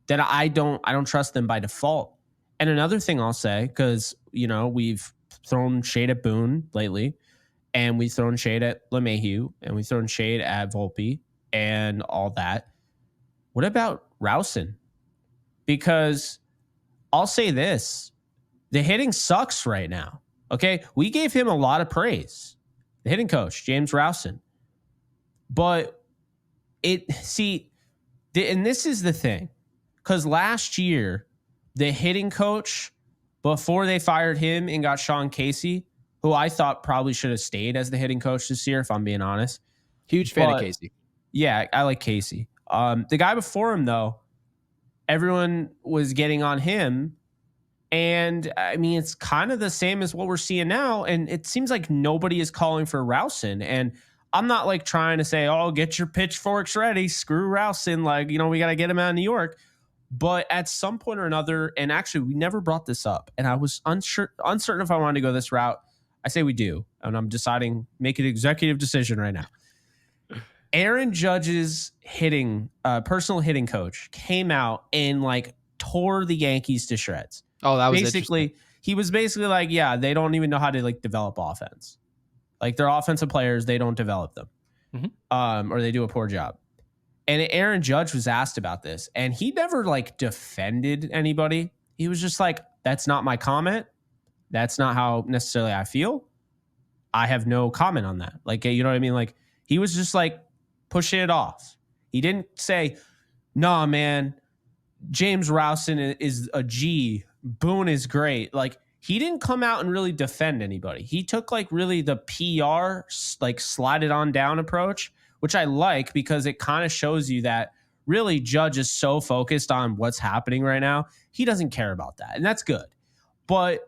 then I don't trust them by default. And another thing I'll say, because we've thrown shade at Boone lately, and we've thrown shade at LeMahieu, and we've thrown shade at Volpe and all that. What about Rousen? Because I'll say this, the hitting sucks right now. Okay, we gave him a lot of praise, the hitting coach, James Rousen. But and this is the thing, because last year, the hitting coach, before they fired him and got Sean Casey, who I thought probably should have stayed as the hitting coach this year, if I'm being honest. Huge fan of Casey. Yeah, I like Casey. The guy before him, though, everyone was getting on him. And I mean, it's kind of the same as what we're seeing now. And it seems like nobody is calling for Rousen. And I'm not like trying to say, oh, get your pitchforks ready, screw Rousen. Like, we got to get him out of New York. But at some point or another, and actually we never brought this up, and I was uncertain if I wanted to go this route. I say we do, and I'm deciding, make an executive decision right now. Aaron Judge's personal hitting coach came out and like tore the Yankees to shreds. Oh, that was basically, he was basically like, yeah, they don't even know how to like develop offense. Like, they're offensive players, they don't develop them, or they do a poor job. And Aaron Judge was asked about this, and he never like defended anybody. He was just like, that's not my comment. That's not how necessarily I feel. I have no comment on that. Like, you know what I mean? Like, he was just like pushing it off. He didn't say, nah, man, James Rousen is a G. Boone is great. Like, he didn't come out and really defend anybody. He took like really the PR, like slide it on down approach, which I like, because it kind of shows you that really Judge is so focused on what's happening right now. He doesn't care about that. And that's good. But,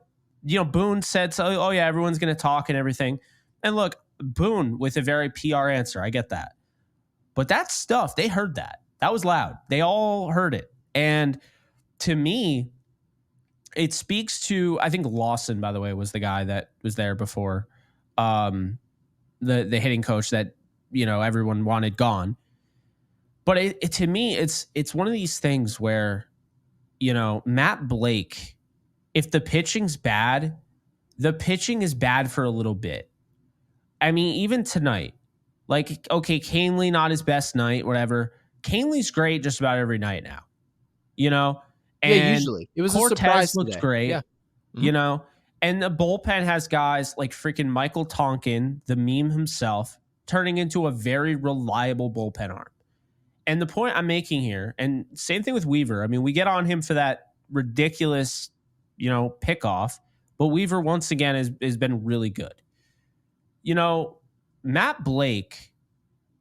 Boone said, so, oh yeah, everyone's going to talk and everything. And look, Boone with a very PR answer. I get that. But that stuff, they heard that. That was loud. They all heard it. And to me, it speaks to, I think Lawson, by the way, was the guy that was there before, the hitting coach that, everyone wanted gone. But to me, it's one of these things where, Matt Blake, if the pitching's bad, the pitching is bad for a little bit. I mean, even tonight, like, okay, Canely, not his best night, whatever. Canely's great just about every night now, And yeah, usually. It was Cortez a surprise looks today. great, Yeah. And the bullpen has guys like freaking Michael Tonkin, the meme himself, turning into a very reliable bullpen arm. And the point I'm making here, and same thing with Weaver. I mean, we get on him for that ridiculous, pickoff, but Weaver once again has been really good. Matt Blake,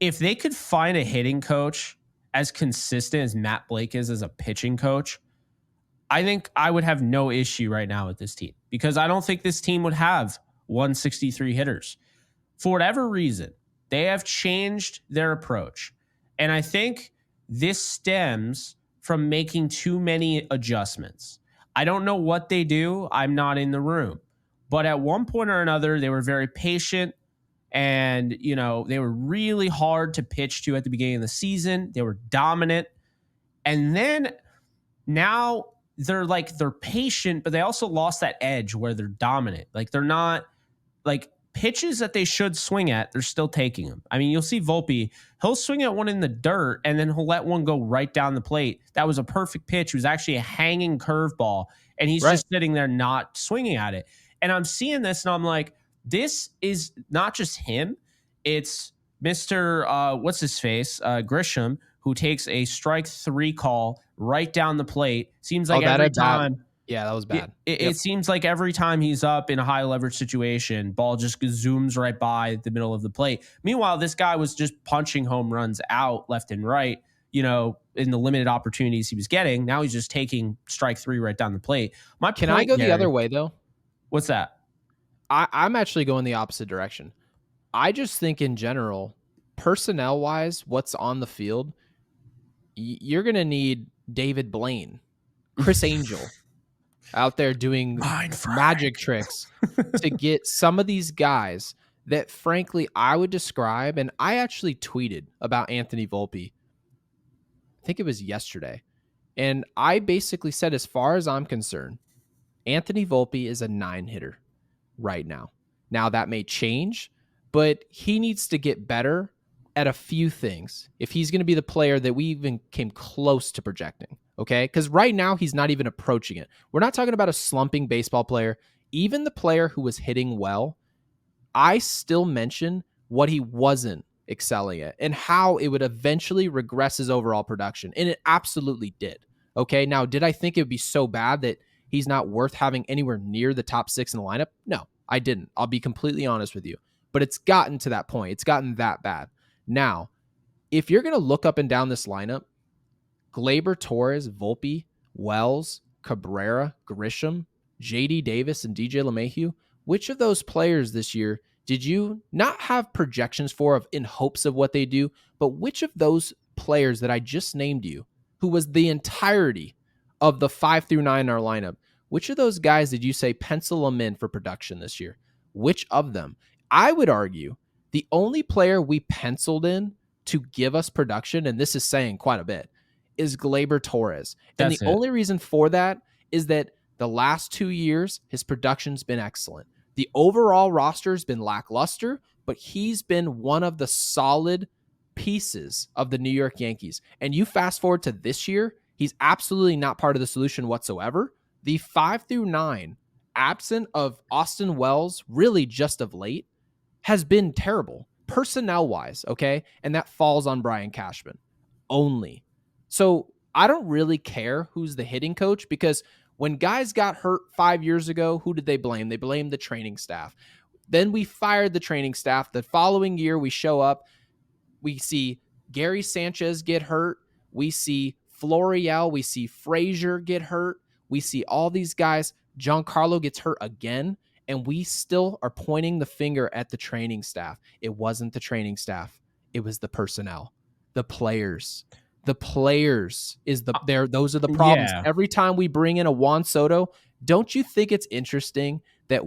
if they could find a hitting coach as consistent as Matt Blake is as a pitching coach, I think I would have no issue right now with this team, because I don't think this team would have 163 hitters. For whatever reason, they have changed their approach. And I think this stems from making too many adjustments. I don't know what they do. I'm not in the room. But at one point or another, they were very patient, and, they were really hard to pitch to at the beginning of the season. They were dominant. And then now they're patient, but they also lost that edge where they're dominant. Like, they're not like pitches that they should swing at, they're still taking them. I mean, you'll see Volpe, he'll swing at one in the dirt and then he'll let one go right down the plate. That was a perfect pitch. It was actually a hanging curveball, and he's just sitting there not swinging at it. And I'm seeing this and I'm like, this is not just him. It's Mr. What's his face? Grisham, who takes a strike 3 call right down the plate. Seems like every time. Yeah, that was bad. It seems like every time he's up in a high leverage situation, ball just zooms right by the middle of the plate. Meanwhile, this guy was just punching home runs out left and right, in the limited opportunities he was getting. Now he's just taking strike 3 right down the plate. Can I go the other way, though? What's that? I'm actually going the opposite direction. I just think in general, personnel-wise, what's on the field, you're going to need David Blaine, Chris Angel out there doing magic tricks to get some of these guys that, frankly, I would describe, and I actually tweeted about Anthony Volpe, I think it was yesterday, And I basically said, as far as I'm concerned, Anthony Volpe is a 9-hitter right now. Now that may change, but he needs to get better at a few things if he's going to be the player that we even came close to projecting. Okay. Because right now he's not even approaching it. We're not talking about a slumping baseball player. Even the player who was hitting well, I still mention what he wasn't excelling at and how it would eventually regress his overall production. And it absolutely did. Okay. Now, did I think it would be so bad that he's not worth having anywhere near the top 6 in the lineup? No, I didn't. I'll be completely honest with you. But it's gotten to that point. It's gotten that bad. Now, if you're going to look up and down this lineup, Gleyber Torres, Volpe, Wells, Cabrera, Grisham, JD Davis, and DJ LeMahieu, which of those players this year did you not have projections for in hopes of what they do, but which of those players that I just named you, who was the entirety of the 5 through 9 in our lineup, which of those guys did you say pencil them in for production this year? Which of them? I would argue the only player we penciled in to give us production, and this is saying quite a bit, is Gleyber Torres. And the only reason for that is that the last 2 years, his production's been excellent. The overall roster has been lackluster, but he's been one of the solid pieces of the New York Yankees. And you fast forward to this year, he's absolutely not part of the solution whatsoever. The 5 through 9, absent of Austin Wells, really just of late, has been terrible personnel-wise, okay? And that falls on Brian Cashman only. So I don't really care who's the hitting coach, because when guys got hurt 5 years ago, who did they blame? They blamed the training staff. Then we fired the training staff. The following year, we show up. We see Gary Sanchez get hurt. We see Florial. We see Frazier get hurt. We see all these guys. Giancarlo gets hurt again. And we still are pointing the finger at the training staff. It wasn't the training staff. It was the personnel, the players. The players is those are the problems. Yeah. Every time we bring in a Juan Soto, don't you think it's interesting that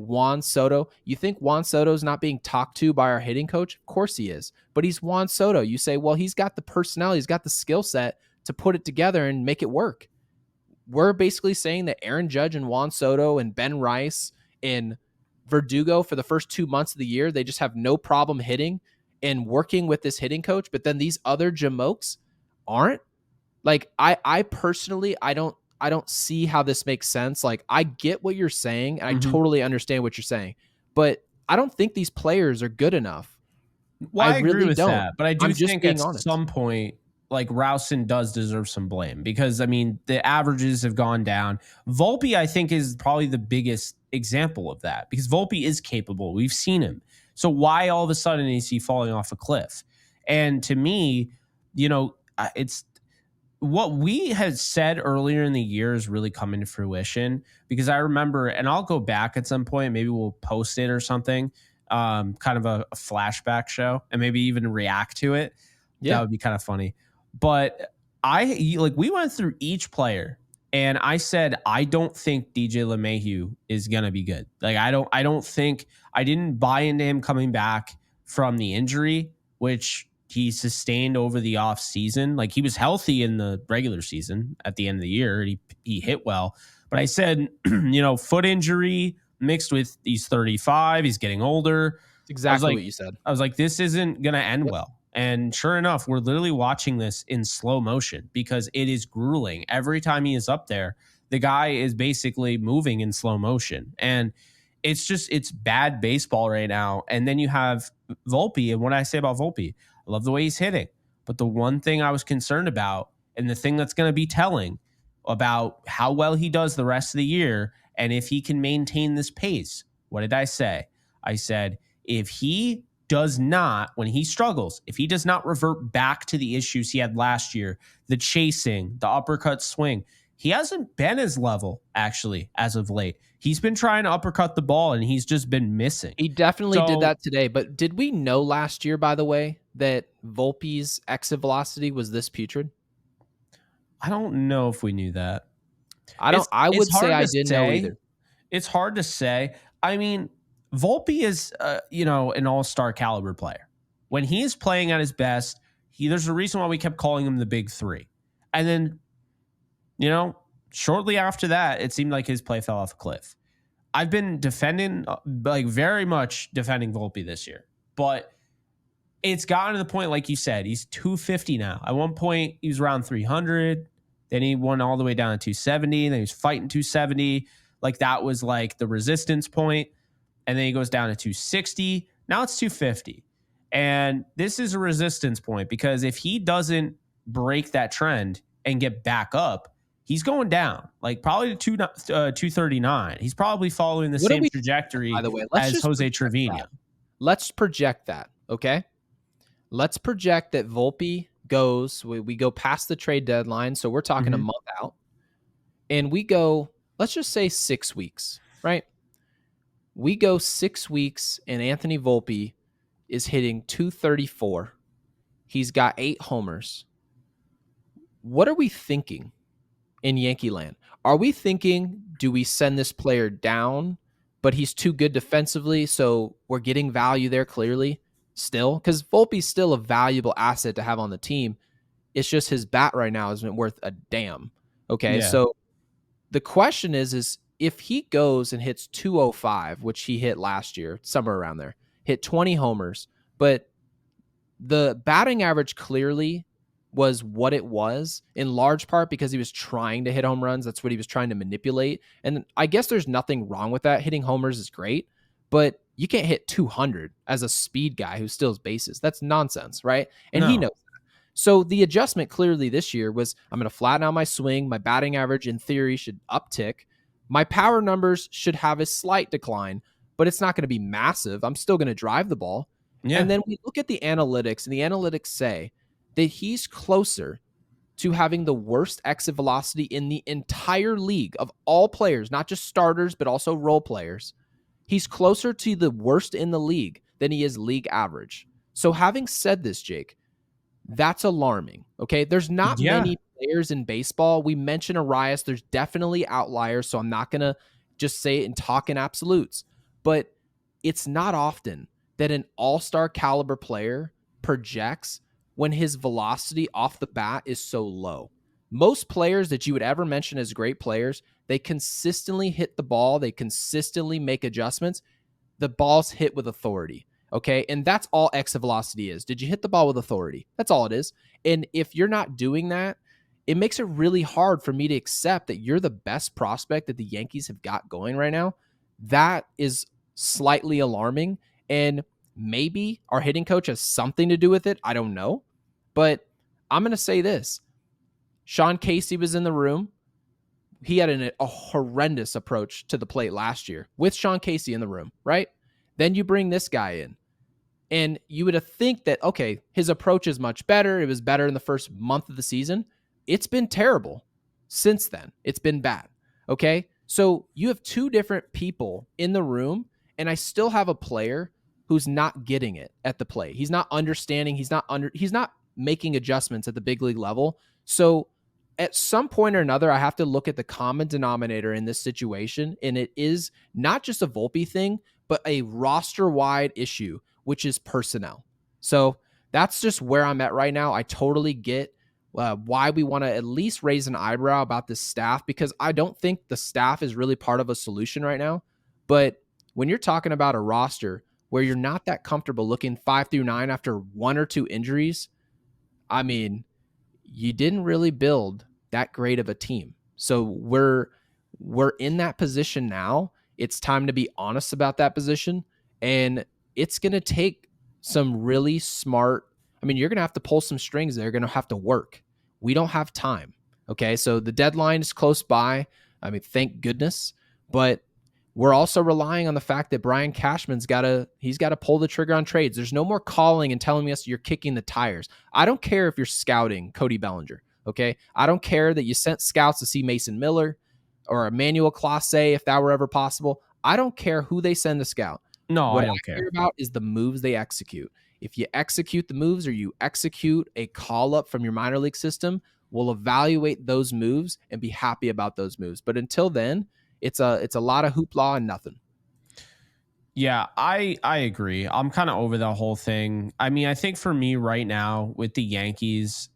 you think Juan Soto's not being talked to by our hitting coach? Of course he is, but he's Juan Soto. You say, well, he's got the personnel, he's got the skill set to put it together and make it work. We're basically saying that Aaron Judge and Juan Soto and Ben Rice and Verdugo, for the first 2 months of the year, they just have no problem hitting and working with this hitting coach. But then these other jamokes aren't. Like, I personally, I don't see how this makes sense. Like, I get what you're saying, and I totally understand what you're saying, but I don't think these players are good enough. Well, I agree with that, but I do think at some point, like, Rowson does deserve some blame, because I mean, the averages have gone down. Volpe, I think, is probably the biggest example of that, because Volpe is capable. We've seen him. So why all of a sudden is he falling off a cliff? And to me, it's what we had said earlier in the year is really coming to fruition, because I remember, and I'll go back at some point, maybe we'll post it or something, kind of a flashback show, and maybe even react to it. Yeah. That would be kind of funny. But we went through each player, and I said, I don't think DJ LeMahieu is going to be good. Like, I didn't buy into him coming back from the injury, which he sustained over the off season. Like, he was healthy in the regular season at the end of the year. He hit well, but I said, foot injury mixed with he's 35, he's getting older. That's exactly what you said. I was like, this isn't going to end well. And sure enough, we're literally watching this in slow motion, because it is grueling. Every time he is up there, the guy is basically moving in slow motion. And it's bad baseball right now. And then you have Volpe. And what I say about Volpe, I love the way he's hitting. But the one thing I was concerned about, and the thing that's going to be telling about how well he does the rest of the year, and if he can maintain this pace, what did I say? I said, if he does not, when he struggles, if he does not revert back to the issues he had last year, the chasing, the uppercut swing, he hasn't been as level, actually, as of late. He's been trying to uppercut the ball, and he's just been missing. He definitely did that today. But did we know last year, by the way, that Volpe's exit velocity was this putrid? I don't know if we knew that. I would say I didn't know either. It's hard to say. I mean, Volpe is, an all-star caliber player. When he is playing at his best, there's a reason why we kept calling him the big three. And then you know, shortly after that, it seemed like his play fell off a cliff. I've been defending, like very much defending Volpe this year, but it's gotten to the point, like you said, he's 250 now. At one point, he was around 300. Then he went all the way down to 270. Then he was fighting 270. Like that was like the resistance point. And then he goes down to 260. Now it's 250. And this is a resistance point because if he doesn't break that trend and get back up, he's going down, like probably to 239. He's probably following the What do same we, trajectory by the way, let's as just Jose project Trevino. that. Let's project that, okay? Let's project that Volpe goes, we go past the trade deadline, so we're talking a month out, and we go, let's just say 6 weeks, right? We go 6 weeks, and Anthony Volpe is hitting 234. He's got 8 homers. What are we thinking in Yankee land? Are we thinking, do we send this player down, but he's too good defensively, so we're getting value there clearly still? Because Volpe's still a valuable asset to have on the team. It's just his bat right now isn't worth a damn. Okay, Yeah. so the question is if he goes and hits 205, which he hit last year, somewhere around there, hit 20 homers, but the batting average clearly was what it was in large part because he was trying to hit home runs. That's what he was trying to manipulate. And I guess there's nothing wrong with that. Hitting homers is great, but you can't hit 200 as a speed guy who steals bases. That's nonsense, right? And he knows. So the adjustment clearly this year was I'm going to flatten out my swing. My batting average in theory should uptick. My power numbers should have a slight decline, but it's not going to be massive. I'm still going to drive the ball. Yeah. And then we look at the analytics, and the analytics say that he's closer to having the worst exit velocity in the entire league of all players, not just starters, but also role players. He's closer to the worst in the league than he is league average. So having said this, Jake, that's alarming. Okay. There's not many players in baseball. We mentioned Arias. There's definitely outliers. So I'm not going to just say it and talk in absolutes, but it's not often that an all-star caliber player projects when his velocity off the bat is so low. Most players that you would ever mention as great players, they consistently hit the ball. They consistently make adjustments. The ball's hit with authority. Okay. And that's all exit velocity is. Did you hit the ball with authority? That's all it is. And if you're not doing that, it makes it really hard for me to accept that you're the best prospect that the Yankees have got going right now. That is slightly alarming. And maybe our hitting coach has something to do with it. I don't know. But I'm going to say this. Sean Casey was in the room. He had a horrendous approach to the plate last year with Sean Casey in the room, right? Then you bring this guy in. And you would think that, okay, his approach is much better. It was better in the first month of the season. It's been terrible since then. It's been bad. Okay. So you have two different people in the room, and I still have a player who's not getting it at the plate. He's not understanding. He's not making adjustments at the big league level. So at some point or another, I have to look at the common denominator in this situation. And it is not just a Volpe thing, but a roster-wide issue, which is personnel. So that's just where I'm at right now. I totally get why we want to at least raise an eyebrow about this staff, because I don't think the staff is really part of a solution right now. But when you're talking about a roster where you're not that comfortable looking 5 through 9 after 1 or 2 injuries, I mean, you didn't really build that great of a team. So we're in that position now. It's time to be honest about that position. And it's going to take some really smart, you're going to have to pull some strings. They're going to have to work. We don't have time. Okay. So the deadline is close by. Thank goodness. But we're also relying on the fact that Brian Cashman's got to pull the trigger on trades. There's no more calling and telling us you're kicking the tires. I don't care if you're scouting Cody Bellinger. Okay. I don't care that you sent scouts to see Mason Miller or Emmanuel Clase, if that were ever possible. I don't care who they send to scout. No, what I don't care about is the moves they execute. If you execute the moves or you execute a call up from your minor league system, we'll evaluate those moves and be happy about those moves. But until then, it's a lot of hoopla and nothing. Yeah, I agree. I'm kind of over the whole thing. I think for me right now with the Yankees,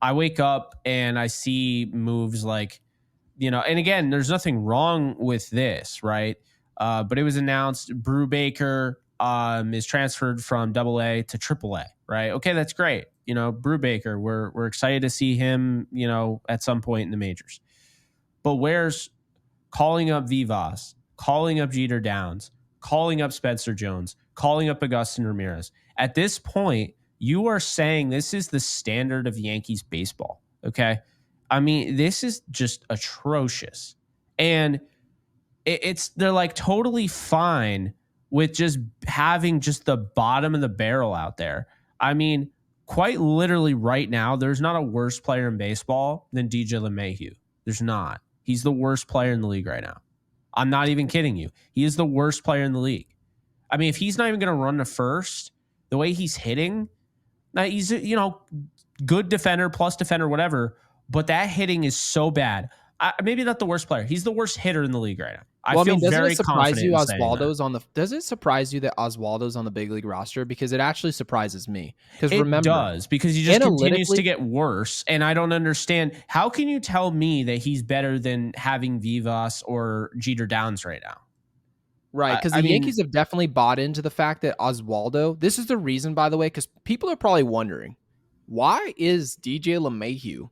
I wake up and I see moves like, and again, there's nothing wrong with this, right? But it was announced Brubaker is transferred from AA to AAA, right? Okay, that's great. Brubaker, we're excited to see him, at some point in the majors. But where's calling up Vivas, calling up Jeter Downs, calling up Spencer Jones, calling up Agustin Ramirez? At this point, you are saying this is the standard of Yankees baseball. Okay. I mean, this is just atrocious. And they're like totally fine with just having just the bottom of the barrel out there. I mean, quite literally right now, there's not a worse player in baseball than DJ LeMahieu. There's not. He's the worst player in the league right now. I'm not even kidding you. He is the worst player in the league. I mean, if he's not even going to run to first, the way he's hitting, now he's, good defender, plus defender, whatever, but that hitting is so bad. Maybe not the worst player. He's the worst hitter in the league right now. I feel very confident in saying that. Does it surprise you that Oswaldo's on the big league roster? Because it actually surprises me. Because it does, because he just continues to get worse, and I don't understand. How can you tell me that he's better than having Vivas or Jeter Downs right now? Right, because the Yankees have definitely bought into the fact that Oswaldo, this is the reason, by the way, because people are probably wondering, why is DJ LeMahieu,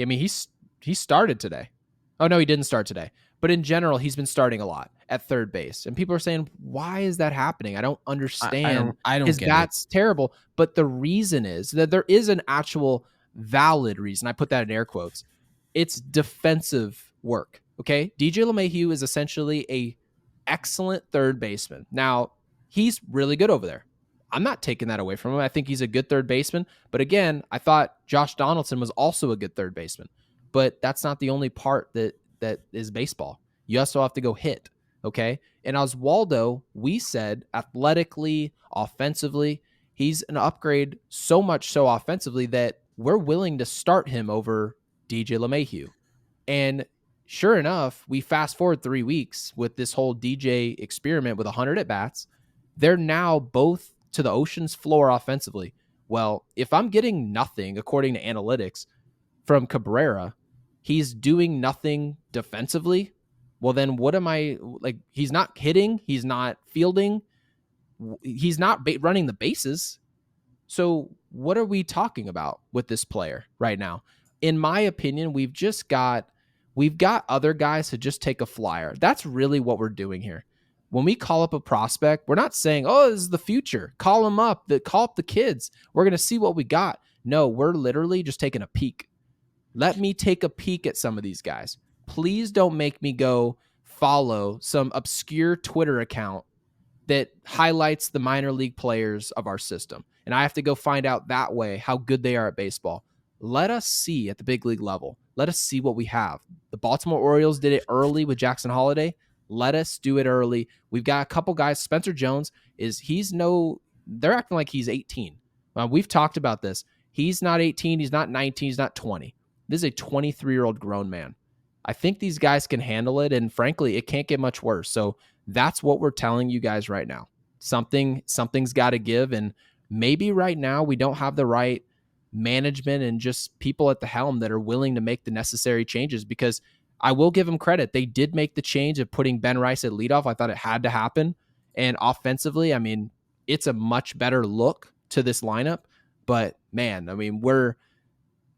I mean, he started today. Oh, no, he didn't start today. But in general, he's been starting a lot at third base. And people are saying, why is that happening? I don't understand. I don't get that's terrible. But the reason is that there is an actual valid reason. I put that in air quotes. It's defensive work. Okay. DJ LeMahieu is essentially a excellent third baseman. Now, he's really good over there. I'm not taking that away from him. I think he's a good third baseman. But again, I thought Josh Donaldson was also a good third baseman. But that's not the only part that is baseball. You also have to go hit, okay? And Oswaldo, we said athletically, offensively, he's an upgrade so much so offensively that we're willing to start him over DJ LeMahieu. And sure enough, we fast forward 3 weeks with this whole DJ experiment with 100 at-bats. They're now both to the ocean's floor offensively. Well, if I'm getting nothing, according to analytics, from Cabrera, he's doing nothing defensively. Well, then what am I like? He's not hitting. He's not fielding. He's not running the bases. So what are we talking about with this player right now? In my opinion, we've got other guys to just take a flyer. That's really what we're doing here. When we call up a prospect, we're not saying, oh, this is the future. Call them up. Call up the kids. We're going to see what we got. No, we're literally just taking a peek. Let me take a peek at some of these guys. Please don't make me go follow some obscure Twitter account that highlights the minor league players of our system. And I have to go find out that way how good they are at baseball. Let us see at the big league level. Let us see what we have. The Baltimore Orioles did it early with Jackson Holiday. Let us do it early. We've got a couple guys. Spencer Jones they're acting like he's 18. We've talked about this. He's not 18. He's not 19. He's not 20. This is a 23-year-old grown man. I think these guys can handle it, and frankly, it can't get much worse. So that's what we're telling you guys right now. Something's got to give, and maybe right now we don't have the right management and just people at the helm that are willing to make the necessary changes, because I will give them credit. They did make the change of putting Ben Rice at leadoff. I thought it had to happen. And offensively, I mean, it's a much better look to this lineup. But man, I mean,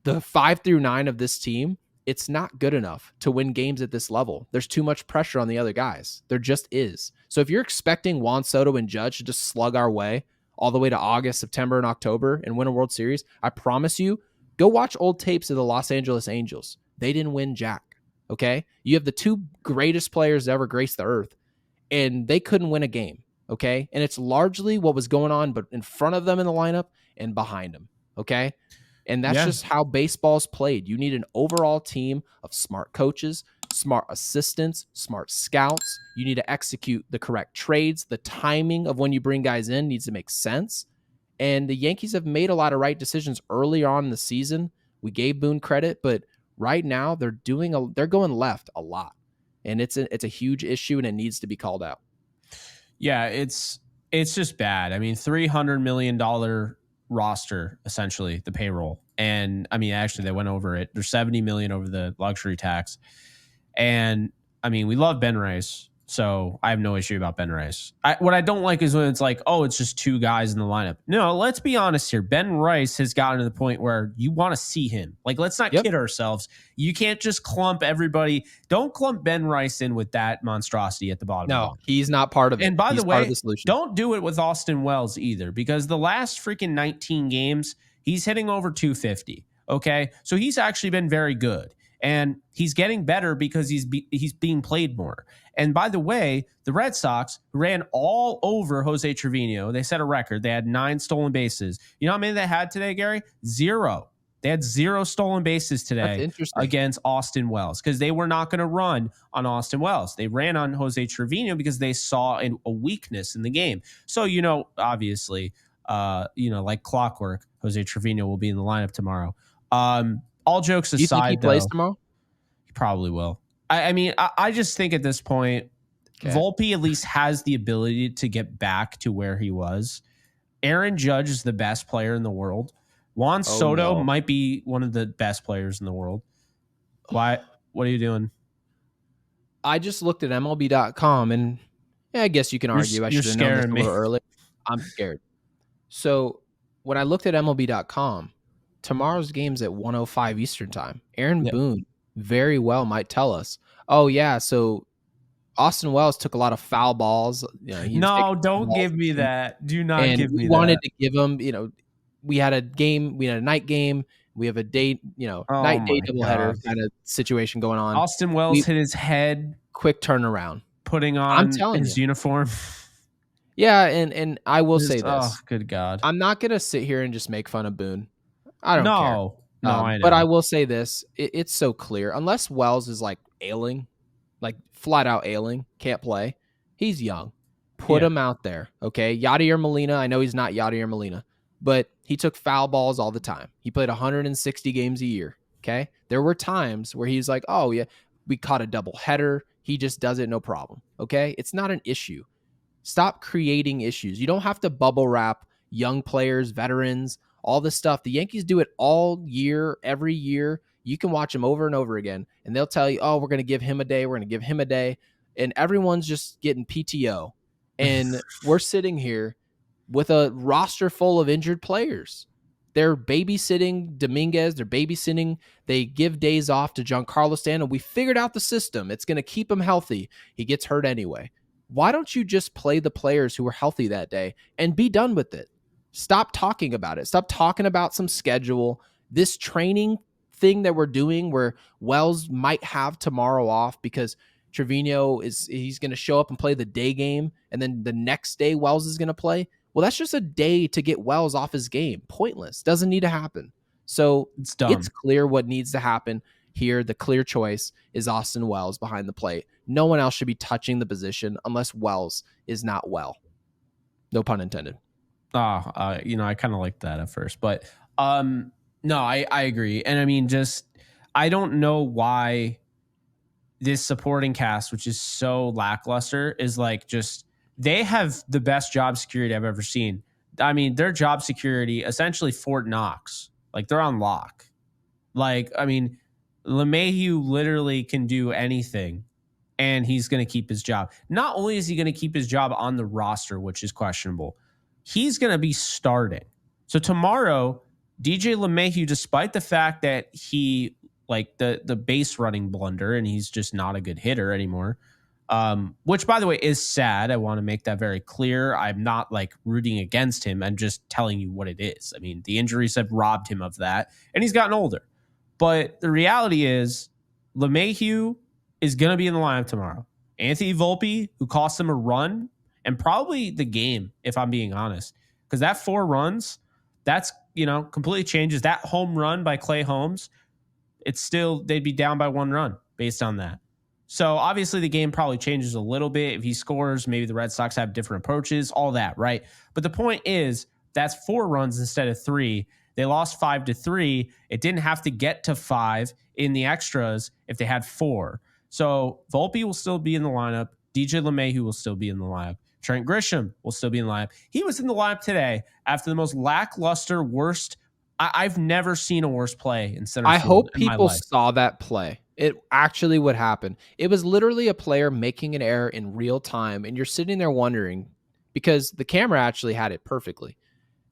the 5 through 9 of this team, it's not good enough to win games at this level. There's too much pressure on the other guys. There just is. So if you're expecting Juan Soto and Judge to just slug our way all the way to August, September, and October and win a World Series, I promise you, go watch old tapes of the Los Angeles Angels. They didn't win jack, okay? You have the two greatest players to ever grace the earth, and they couldn't win a game, okay? And it's largely what was going on, but in front of them in the lineup and behind them, okay? And that's just how baseball's played. You need an overall team of smart coaches, smart assistants, smart scouts. You need to execute the correct trades. The timing of when you bring guys in needs to make sense. And the Yankees have made a lot of right decisions early on in the season. We gave Boone credit, but right now they're going left a lot. And it's a huge issue, and it needs to be called out. Yeah, it's just bad. I mean, $300 million roster, essentially, the payroll. And I mean, actually, they went over it. They're $70 million over the luxury tax. And I mean, we love Ben Rice, so I have no issue about Ben Rice. What I don't like is when it's like, oh, it's just two guys in the lineup. No, let's be honest here. Ben Rice has gotten to the point where you want to see him. Like, let's not kid ourselves. You can't just clump everybody. Don't clump Ben Rice in with that monstrosity at the bottom. No, he's not part of it. And by he's the way, part of the solution. Don't do it with Austin Wells either, because the last freaking 19 games, he's hitting over 250. Okay, so he's actually been very good. And he's getting better because he's being played more. And by the way, the Red Sox ran all over Jose Trevino. They set a record. They had 9 stolen bases. You know how many they had today, Gary? 0. They had 0 stolen bases today against Austin Wells because they were not going to run on Austin Wells. They ran on Jose Trevino because they saw a weakness in the game. So, obviously, like clockwork, Jose Trevino will be in the lineup tomorrow. All jokes aside, do you think he plays tomorrow? He probably will. I just think at this point, Volpe at least has the ability to get back to where he was. Aaron Judge is the best player in the world. Juan Soto might be one of the best players in the world. Why? What are you doing? I just looked at MLB.com, and I guess you can argue I should have known this a little early. I'm scared. So when I looked at MLB.com, tomorrow's game's at 1:05 Eastern time. Aaron Boone very well might tell us, oh, yeah, so Austin Wells took a lot of foul balls. No, don't give me that. Do not give me that. We wanted to give him, we had a night game. We have a day, night-day doubleheader kind of situation going on. Austin Wells hit his head. Quick turnaround. Putting on his uniform. Yeah, and I will say this. Oh, good God. I'm not going to sit here and just make fun of Boone. I don't care. No, I know. But I will say this. It's so clear. Unless Wells is like ailing, like flat out ailing, can't play, he's young. Put him out there, okay? Yadier Molina, I know he's not Yadier Molina, but he took foul balls all the time. He played 160 games a year, okay? There were times where he's like, oh, yeah, we caught a double header. He just does it, no problem, okay? It's not an issue. Stop creating issues. You don't have to bubble wrap young players, veterans, all this stuff. The Yankees do it all year, every year. You can watch them over and over again, and they'll tell you, oh, we're going to give him a day. We're going to give him a day. And everyone's just getting PTO. And we're sitting here with a roster full of injured players. They're babysitting Dominguez. They're babysitting. They give days off to Giancarlo Stanton. We figured out the system. It's going to keep him healthy. He gets hurt anyway. Why don't you just play the players who were healthy that day and be done with it? Stop talking about it. Stop talking about some schedule. This training thing that we're doing where Wells might have tomorrow off because Trevino he's going to show up and play the day game, and then the next day Wells is going to play. Well, that's just a day to get Wells off his game. Pointless. Doesn't need to happen. So it's clear what needs to happen here. The clear choice is Austin Wells behind the plate. No one else should be touching the position unless Wells is not well. No pun intended. I kind of liked that at first, but no, I agree. And I mean, I don't know why this supporting cast, which is so lackluster, is like they have the best job security I've ever seen. I mean, their job security, essentially Fort Knox, like they're on lock. Like, I mean, LeMahieu literally can do anything and he's going to keep his job. Not only is he going to keep his job on the roster, which is questionable, he's going to be starting. So tomorrow, DJ LeMahieu, despite the fact that he like the base running blunder and he's just not a good hitter anymore, which by the way is sad. I want to make that very clear. I'm not like rooting against him. I'm just telling you what it is. I mean, the injuries have robbed him of that and he's gotten older. But the reality is LeMahieu is going to be in the lineup tomorrow. Anthony Volpe, who cost him a run and probably the game, if I'm being honest, because that 4 runs, that's, completely changes. That home run by Clay Holmes, they'd be down by 1 run based on that. So obviously the game probably changes a little bit. If he scores, maybe the Red Sox have different approaches, all that, right? But the point is that's 4 runs instead of 3. They lost 5-3. It didn't have to get to 5 in the extras if they had 4. So Volpe will still be in the lineup. DJ LeMahieu will still be in the lineup. Trent Grisham will still be in the lineup. He was in the lineup today after the most lackluster, worst I've never seen a worse play in center I field hope in my people life. saw that play. It actually would happen. It was literally a player making an error in real time, and you're sitting there wondering because the camera actually had it perfectly.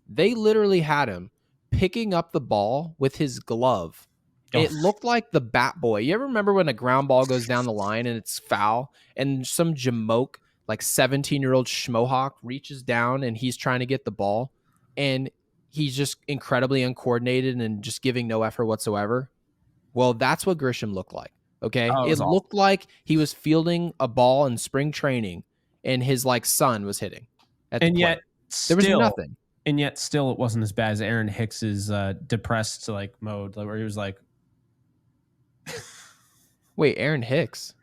They literally had him picking up the ball with his glove. Oh, It looked like the bat boy. You ever remember when a ground ball goes down the line and it's foul and some jamoke, like 17-year-old schmohawk, reaches down and he's trying to get the ball and he's just incredibly uncoordinated and just giving no effort whatsoever? Well, that's what Grisham looked like. Okay. it It was awful. looked like he was fielding a ball in spring training and his like son was hitting at the And yet plate. There was still, nothing. it wasn't as bad as Aaron Hicks's depressed like mode, where he was like, Wait, Aaron Hicks?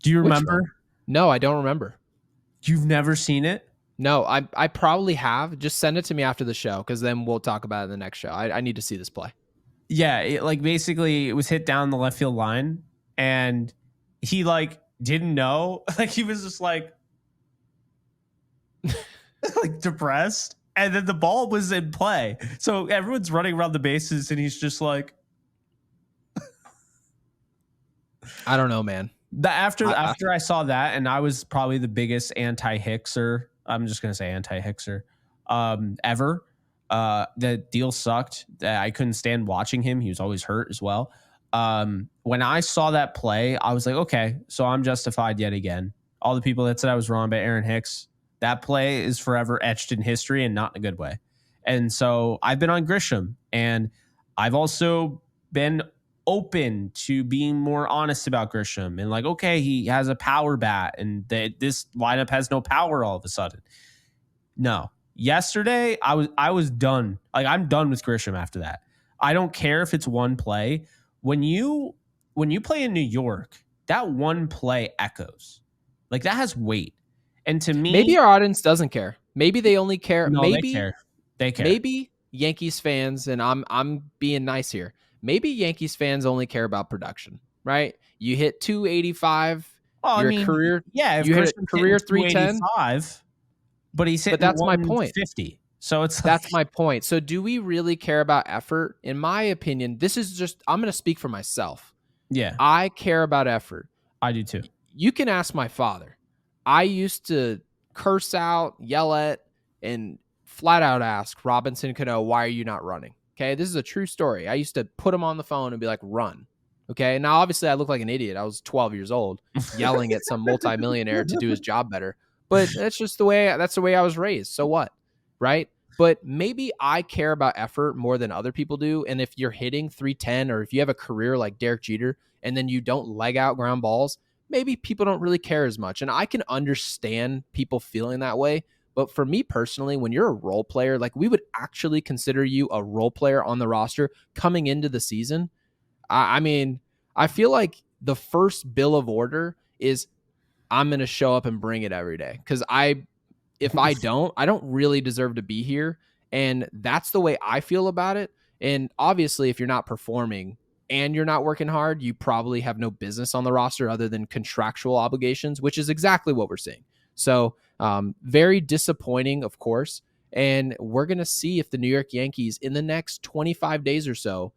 "Do you Which remember? one? No, I don't remember. You've never seen it?" No, I probably have. Just send it to me after the show because then we'll talk about it in the next show. I need to see this play. Yeah, basically it was hit down the left field line, and he like didn't know, like he was just like like depressed, and then the ball was in play, so everyone's running around the bases, and he's just like, I don't know, man. after I saw that, and I was probably the biggest anti-Hickser. I'm just gonna say anti-Hickser ever. The deal sucked. I couldn't stand watching him. He was always hurt as well. When I saw that play, I was like, okay, so I'm justified yet again. All the people that said I was wrong about Aaron Hicks, that play is forever etched in history and not in a good way. And so I've been on Grisham, and I've also been open to being more honest about Grisham and like, okay, he has a power bat and this lineup has no power all of a sudden. No. Yesterday, I was done. Like, I'm done with Grisham after that. I don't care if it's one play. When you play in New York, that one play echoes. Like, that has weight. And to me, maybe our audience doesn't care. Maybe they only care. no, Maybe they care. They care. Maybe Yankees fans, and I'm being nice here. Maybe Yankees fans only care about production, right? You hit 285. Well, I Your mean, career, yeah, if you hit a Grisham's career hitting 310. 285, but he's hitting But that's my point. 150. So it's like, That's my point. So do we really care about effort? In my opinion, this is just, I'm going to speak for myself. yeah, I care about effort. I do too. You can ask my father. I used to curse out, yell at, and flat out ask Robinson Cano, why are you not running? Okay, this is a true story. I used to put him on the phone and be like, run. Okay, now obviously I look like an idiot. I was 12 years old yelling at some multimillionaire to do his job better. But that's just the way I was raised. So what? Right? But maybe I care about effort more than other people do. And if you're hitting 310 or if you have a career like Derek Jeter and then you don't leg out ground balls, maybe people don't really care as much. And I can understand people feeling that way. But for me personally, when you're a role player, like we would actually consider you a role player on the roster coming into the season. I mean, I feel like the first bill of order is I'm going to show up and bring it every day. Because if I don't really deserve to be here. And that's the way I feel about it. And obviously, if you're not performing and you're not working hard, you probably have no business on the roster other than contractual obligations, which is exactly what we're seeing. So very disappointing, of course. And we're going to see if the New York Yankees in the next 25 days or so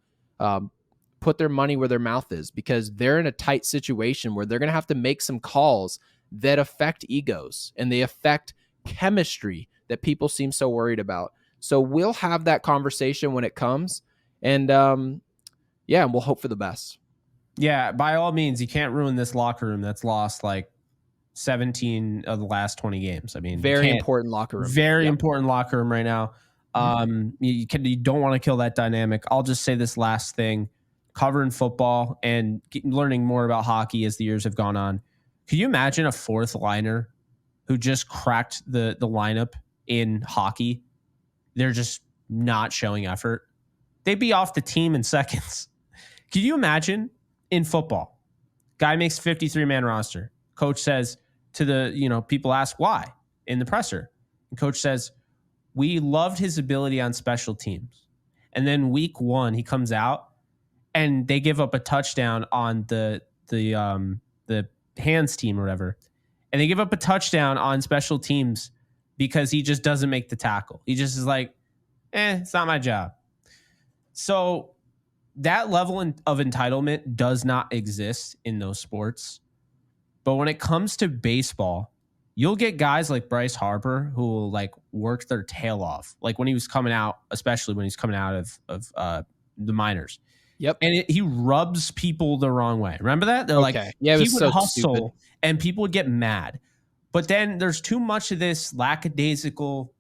put their money where their mouth is, because they're in a tight situation where they're going to have to make some calls that affect egos and they affect chemistry that people seem so worried about. So we'll have that conversation when it comes. And yeah, and we'll hope for the best. Yeah, by all means, you can't ruin this locker room that's lost like 17 of the last 20 games. I mean, very important locker room. Very important locker room right now. You don't want to kill that dynamic. I'll just say this last thing: covering football and learning more about hockey as the years have gone on. Could you imagine a fourth liner who just cracked the lineup in hockey? They're just not showing effort. They'd be off the team in seconds. Could you imagine in football? Guy makes 53-man roster. Coach says to the, people ask why in the presser. And coach says, we loved his ability on special teams. And then week 1, he comes out and they give up a touchdown on the hands team or whatever. And they give up a touchdown on special teams because he just doesn't make the tackle. He just is like, it's not my job. So that level of entitlement does not exist in those sports. But when it comes to baseball, you'll get guys like Bryce Harper who will like work their tail off. Like when he was coming out, especially when he's coming out of the minors. Yep. And he rubs people the wrong way. Remember that? They're Okay. like, Yeah, it he was would so hustle stupid. and people would get mad. But then there's too much of this lackadaisical,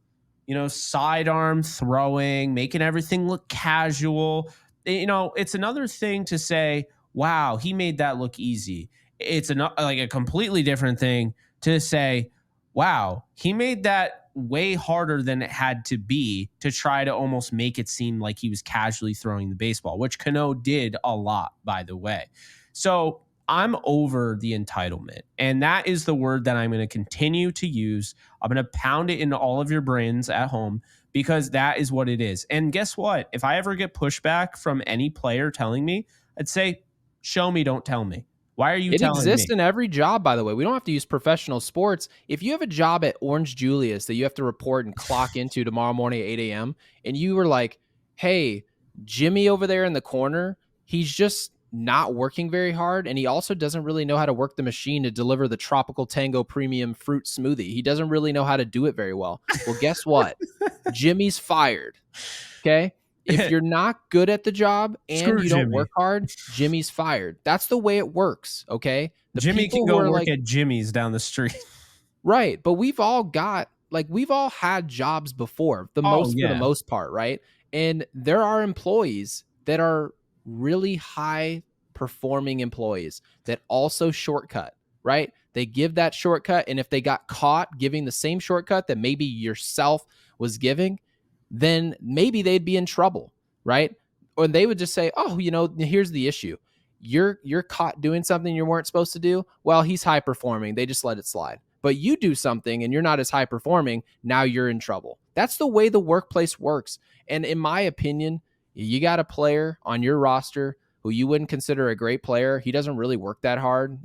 sidearm throwing, making everything look casual. It's another thing to say, wow, he made that look easy. It's like a completely different thing to say, wow, he made that way harder than it had to be to try to almost make it seem like he was casually throwing the baseball, which Cano did a lot, by the way. So I'm over the entitlement. And that is the word that I'm going to continue to use. I'm going to pound it into all of your brains at home because that is what it is. And guess what? If I ever get pushback from any player telling me, I'd say, show me, don't tell me. Why are you It telling exists me? in every job, by the way. We don't have to use professional sports. If you have a job at Orange Julius that you have to report and clock into tomorrow morning at 8 a.m., and you were like, hey, Jimmy over there in the corner, he's just not working very hard. And he also doesn't really know how to work the machine to deliver the Tropical Tango Premium Fruit Smoothie. He doesn't really know how to do it very well. Well, guess what? Jimmy's fired. Okay. If you're not good at the job and Screw you don't Jimmy. work hard, Jimmy's fired. That's the way it works, okay? The Jimmy people can who go are work like, at Jimmy's down the street. right, but we've all had jobs before, for the most part, right? And there are employees that are really high performing employees that also shortcut, right? They give that shortcut, and if they got caught giving the same shortcut that maybe yourself was giving, then maybe they'd be in trouble, right? Or they would just say, "Oh, here's the issue. You're caught doing something you weren't supposed to do. Well, he's high performing. They just let it slide. But you do something and you're not as high performing, now you're in trouble." That's the way the workplace works. And in my opinion, you got a player on your roster who you wouldn't consider a great player. He doesn't really work that hard.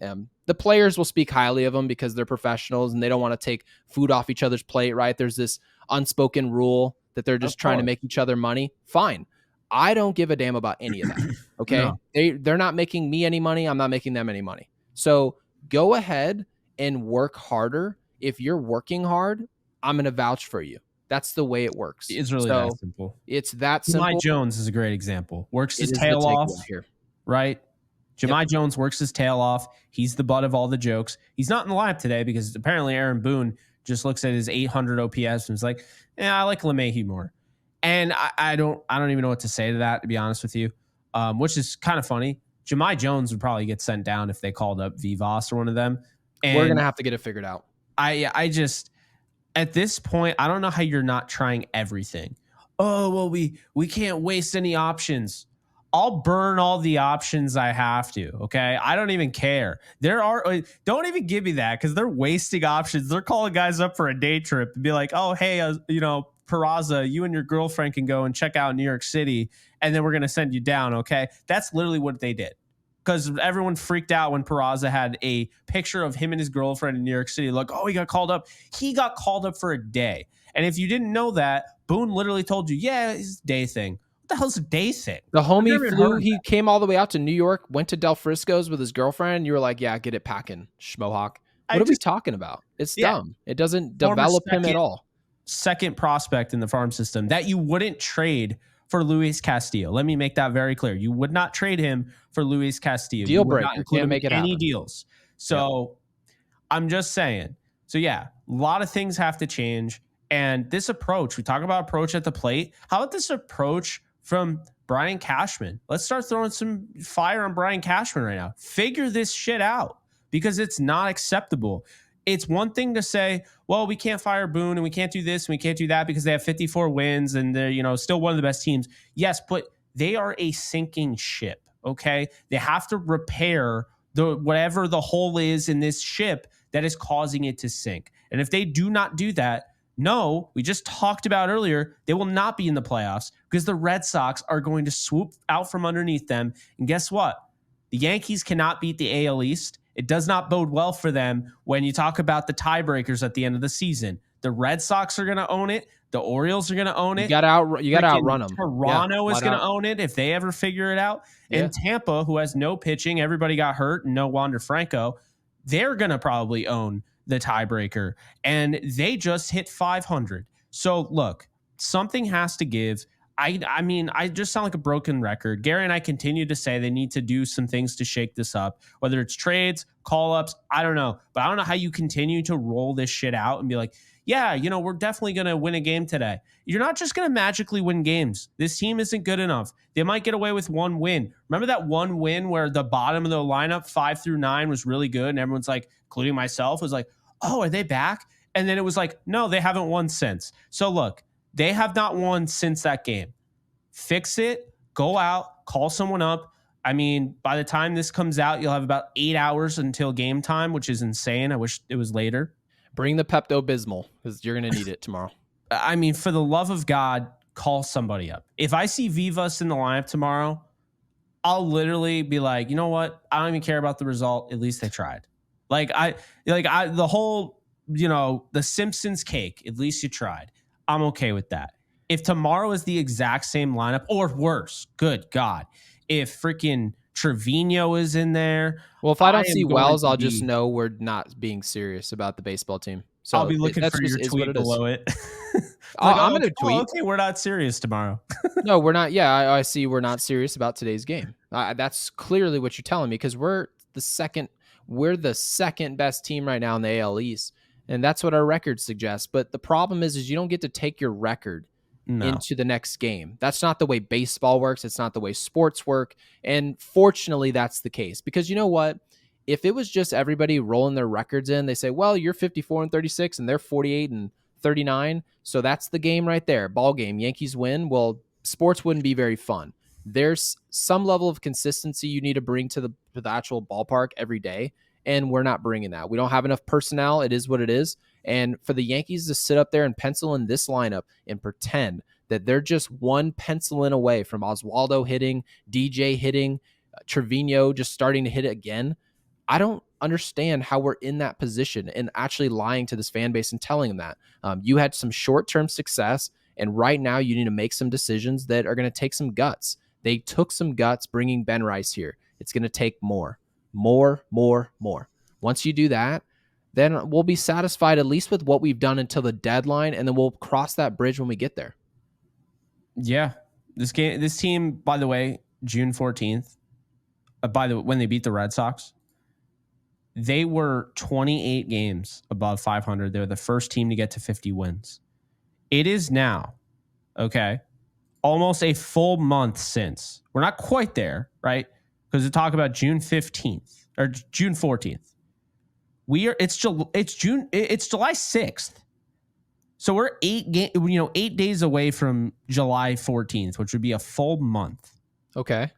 The players will speak highly of him because they're professionals and they don't want to take food off each other's plate, right? There's this unspoken rule that they're just trying to make each other money. Fine. I don't give a damn about any of that. Okay. No. They're not making me any money. I'm not making them any money. So go ahead and work harder. If you're working hard, I'm going to vouch for you. That's the way it works. It's really that simple. It's that simple. Jemai Jones is a great example. Works his tail off here, right? Jemai Jones works his tail off. He's the butt of all the jokes. He's not in the lineup today because apparently Aaron Boone just looks at his 800 OPS and is like, I like LeMahieu more. And I don't even know what to say to that, to be honest with you, which is kind of funny. Jemai Jones would probably get sent down if they called up Vivas or one of them. And we're going to have to get it figured out. I just, at this point, I don't know how you're not trying everything. Oh, well, we can't waste any options. I'll burn all the options I have to. Okay. I don't even care. Don't even give me that because they're wasting options. They're calling guys up for a day trip and be like, oh, hey, Peraza, you and your girlfriend can go and check out New York City, and then we're going to send you down, okay? That's literally what they did. Because everyone freaked out when Peraza had a picture of him and his girlfriend in New York City. Like, oh, he got called up. He got called up for a day. And if you didn't know that, Boone literally told you, yeah, it's a day thing. What the hell's a day thing? The homie flew. He came all the way out to New York, went to Del Frisco's with his girlfriend. And you were like, yeah, get it packing, schmohawk. What are we talking about? It's dumb. It doesn't develop him at all. Second prospect in the farm system that you wouldn't trade for Luis Castillo. Let me make that very clear. You would not trade him for Luis Castillo. Deal breaker. Can't make it any happen. Deals. So I'm just saying. So yeah, a lot of things have to change. And this approach, we talk about approach at the plate. How about this approach from Brian Cashman? Let's start throwing some fire on Brian Cashman right now. Figure this shit out because it's not acceptable. It's one thing to say, well, we can't fire Boone and we can't do this and we can't do that because they have 54 wins and they're, still one of the best teams. Yes, but they are a sinking ship, okay? They have to repair whatever the hole is in this ship that is causing it to sink. And if they do not do that, no, we just talked about earlier, they will not be in the playoffs because the Red Sox are going to swoop out from underneath them. And guess what? The Yankees cannot beat the AL East. It does not bode well for them when you talk about the tiebreakers at the end of the season. The Red Sox are going to own it. The Orioles are going to own You it. got to outrun them. Toronto is going to own it if they ever figure it out. Yeah. And Tampa, who has no pitching, everybody got hurt, and no Wander Franco, they're going to probably own the tiebreaker. And they just hit 500. So look, something has to give. I mean, I just sound like a broken record. Gary and I continue to say they need to do some things to shake this up, whether it's trades, call-ups, I don't know. But I don't know how you continue to roll this shit out and be like, yeah, you know, we're definitely going to win a game today. You're not just going to magically win games. This team isn't good enough. They might get away with one win. Remember that one win where the bottom of the lineup, 5 through 9, was really good, and everyone's like, including myself, was like, oh, are they back? And then it was like, no, they haven't won since. So look, they have not won since that game. Fix it. Go out. Call someone up. I mean, by the time this comes out, you'll have about 8 hours until game time, which is insane. I wish it was later. Bring the Pepto-Bismol because you're going to need it tomorrow. I mean, for the love of God, call somebody up. If I see Vivas in the lineup tomorrow, I'll literally be like, you know what? I don't even care about the result. At least they tried. The whole, you know, the Simpsons cake, at least you tried. I'm okay with that. If tomorrow is the exact same lineup or worse, good God, if freaking Trevino is in there. Well, if I don't see Wells, I'll just know we're not being serious about the baseball team. So I'll be looking for your tweet below it. I'm going to tweet. Okay, we're not serious tomorrow. No, we're not. Yeah, I see we're not serious about today's game. That's clearly what you're telling me because we're the second best team right now in the AL East. And that's what our record suggests. But the problem is you don't get to take your record into the next game. That's not the way baseball works. It's not the way sports work. And fortunately, that's the case. Because you know what? If it was just everybody rolling their records in, they say, well, you're 54-36 and they're 48-39. So that's the game right there. Ball game. Yankees win. Well, sports wouldn't be very fun. There's some level of consistency you need to bring to the actual ballpark every day. And we're not bringing that. We don't have enough personnel. It is what it is. And for the Yankees to sit up there and pencil in this lineup and pretend that they're just one pencil in away from Oswaldo hitting, DJ hitting, Trevino just starting to hit it again, I don't understand how we're in that position and actually lying to this fan base and telling them that. You had some short-term success, and right now you need to make some decisions that are going to take some guts. They took some guts bringing Ben Rice here. It's going to take more. Once you do that, then we'll be satisfied at least with what we've done until the deadline, and then we'll cross that bridge when we get there. Yeah. This team, by the way, June 14th, when they beat the Red Sox, they were 28 games above 500. They were the first team to get to 50 wins. It is now, okay, almost a full month since. We're not quite there, right? Because we talk about June 15th or June 14th. It's July 6th. So we're 8 days away from July 14th, which would be a full month. Okay.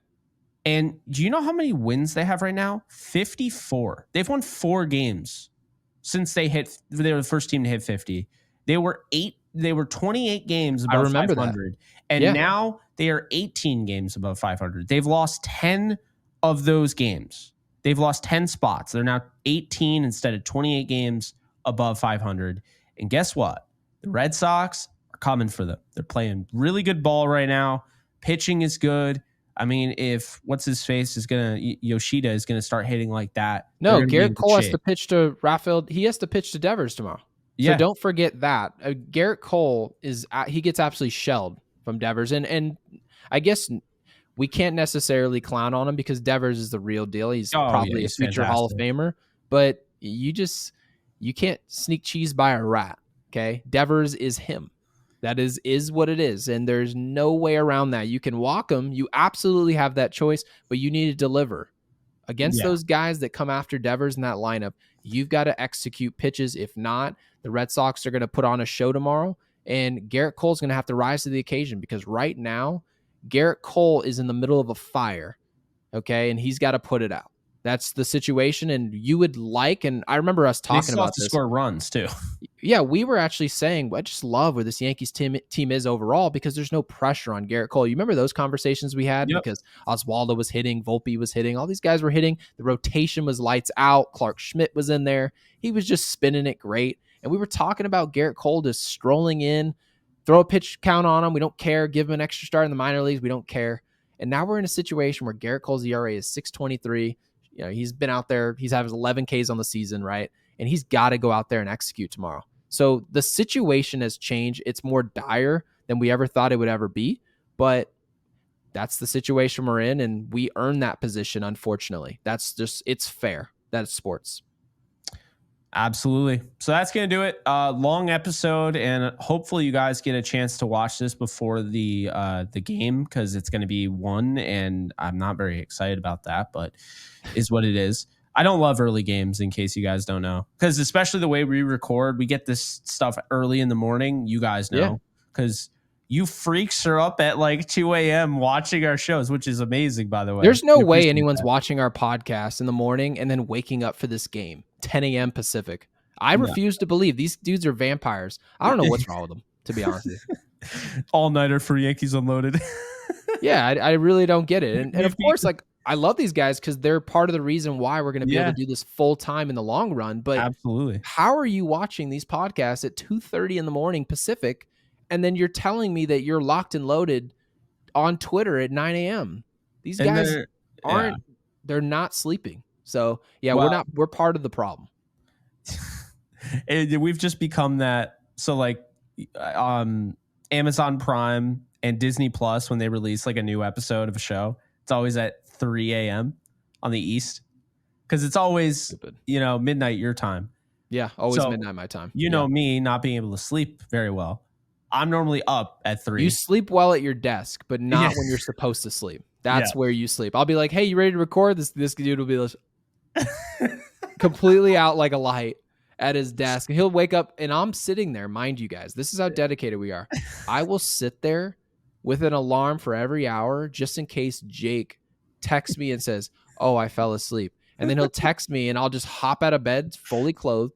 And do you know how many wins they have right now? 54. They've won 4 games since they were the first team to hit 50. They were 28 games above 500. And now they are 18 games above 500. They've lost 10 of those games. They've lost 10 spots. They're now 18 instead of 28 games above 500. And guess what? The Red Sox are coming for them. They're playing really good ball right now. Pitching is good. I mean, if Yoshida is gonna start hitting like that. No, Garrett Cole has to pitch to Rafael. He has to pitch to Devers tomorrow. Yeah. So don't forget that. Garrett Cole he gets absolutely shelled from Devers, and I guess we can't necessarily clown on him because Devers is the real deal. He's probably a future Hall of Famer, but you can't sneak cheese by a rat. Okay, Devers is him. That is what it is, and there's no way around that. You can walk him. You absolutely have that choice, but you need to deliver. Against those guys that come after Devers in that lineup, you've got to execute pitches. If not, the Red Sox are going to put on a show tomorrow, and Garrett Cole's going to have to rise to the occasion because right now, Garrett Cole is in the middle of a fire, okay, and he's got to put it out. That's the situation, and you would like, and I remember us talking about this. To score runs too. Yeah, we were actually saying, I just love where this Yankees team is overall because there's no pressure on Garrett Cole. You remember those conversations we had because Oswaldo was hitting, Volpe was hitting, all these guys were hitting. The rotation was lights out. Clark Schmidt was in there. He was just spinning it great, and we were talking about Garrett Cole just strolling in, throw a pitch count on him. We don't care. Give him an extra start in the minor leagues. We don't care. And now we're in a situation where Garrett Cole's ERA is 6.23. He's been out there. He's had his 11 Ks on the season, right? And he's got to go out there and execute tomorrow. So the situation has changed. It's more dire than we ever thought it would ever be. But that's the situation we're in, and we earn that position, unfortunately. It's fair. That's sports. Absolutely. So that's going to do it. Long episode, and hopefully you guys get a chance to watch this before the game, because it's going to be 1, and I'm not very excited about that, but is what it is. I don't love early games, in case you guys don't know, because especially the way we record, we get this stuff early in the morning. You guys know, because you freaks are up at like 2 a.m. watching our shows, which is amazing, by the way. There's no way anyone's watching our podcast in the morning and then waking up for this game, 10 a.m. Pacific. I refuse to believe these dudes are vampires. I don't know what's wrong with them, to be honest with you. All-nighter for Yankees Unloaded. Yeah, I really don't get it. And of course, like, I love these guys because they're part of the reason why we're going to be able to do this full time in the long run. But absolutely, how are you watching these podcasts at 2:30 in the morning Pacific, and then you're telling me that you're locked and loaded on Twitter at 9 a.m.? These guys they're not sleeping. So we're part of the problem. We've just become that. So like Amazon Prime and Disney Plus, when they release like a new episode of a show, it's always at 3 a.m. on the East, because it's always stupid. Midnight your time. Yeah, always midnight my time. You know me not being able to sleep very well. I'm normally up at 3. You sleep well at your desk, but not when you're supposed to sleep. That's where you sleep. I'll be like, hey, you ready to record? This dude will be completely out like a light at his desk. He'll wake up, and I'm sitting there. Mind you guys, this is how dedicated we are. I will sit there with an alarm for every hour just in case Jake texts me and says, oh, I fell asleep. And then he'll text me, and I'll just hop out of bed fully clothed,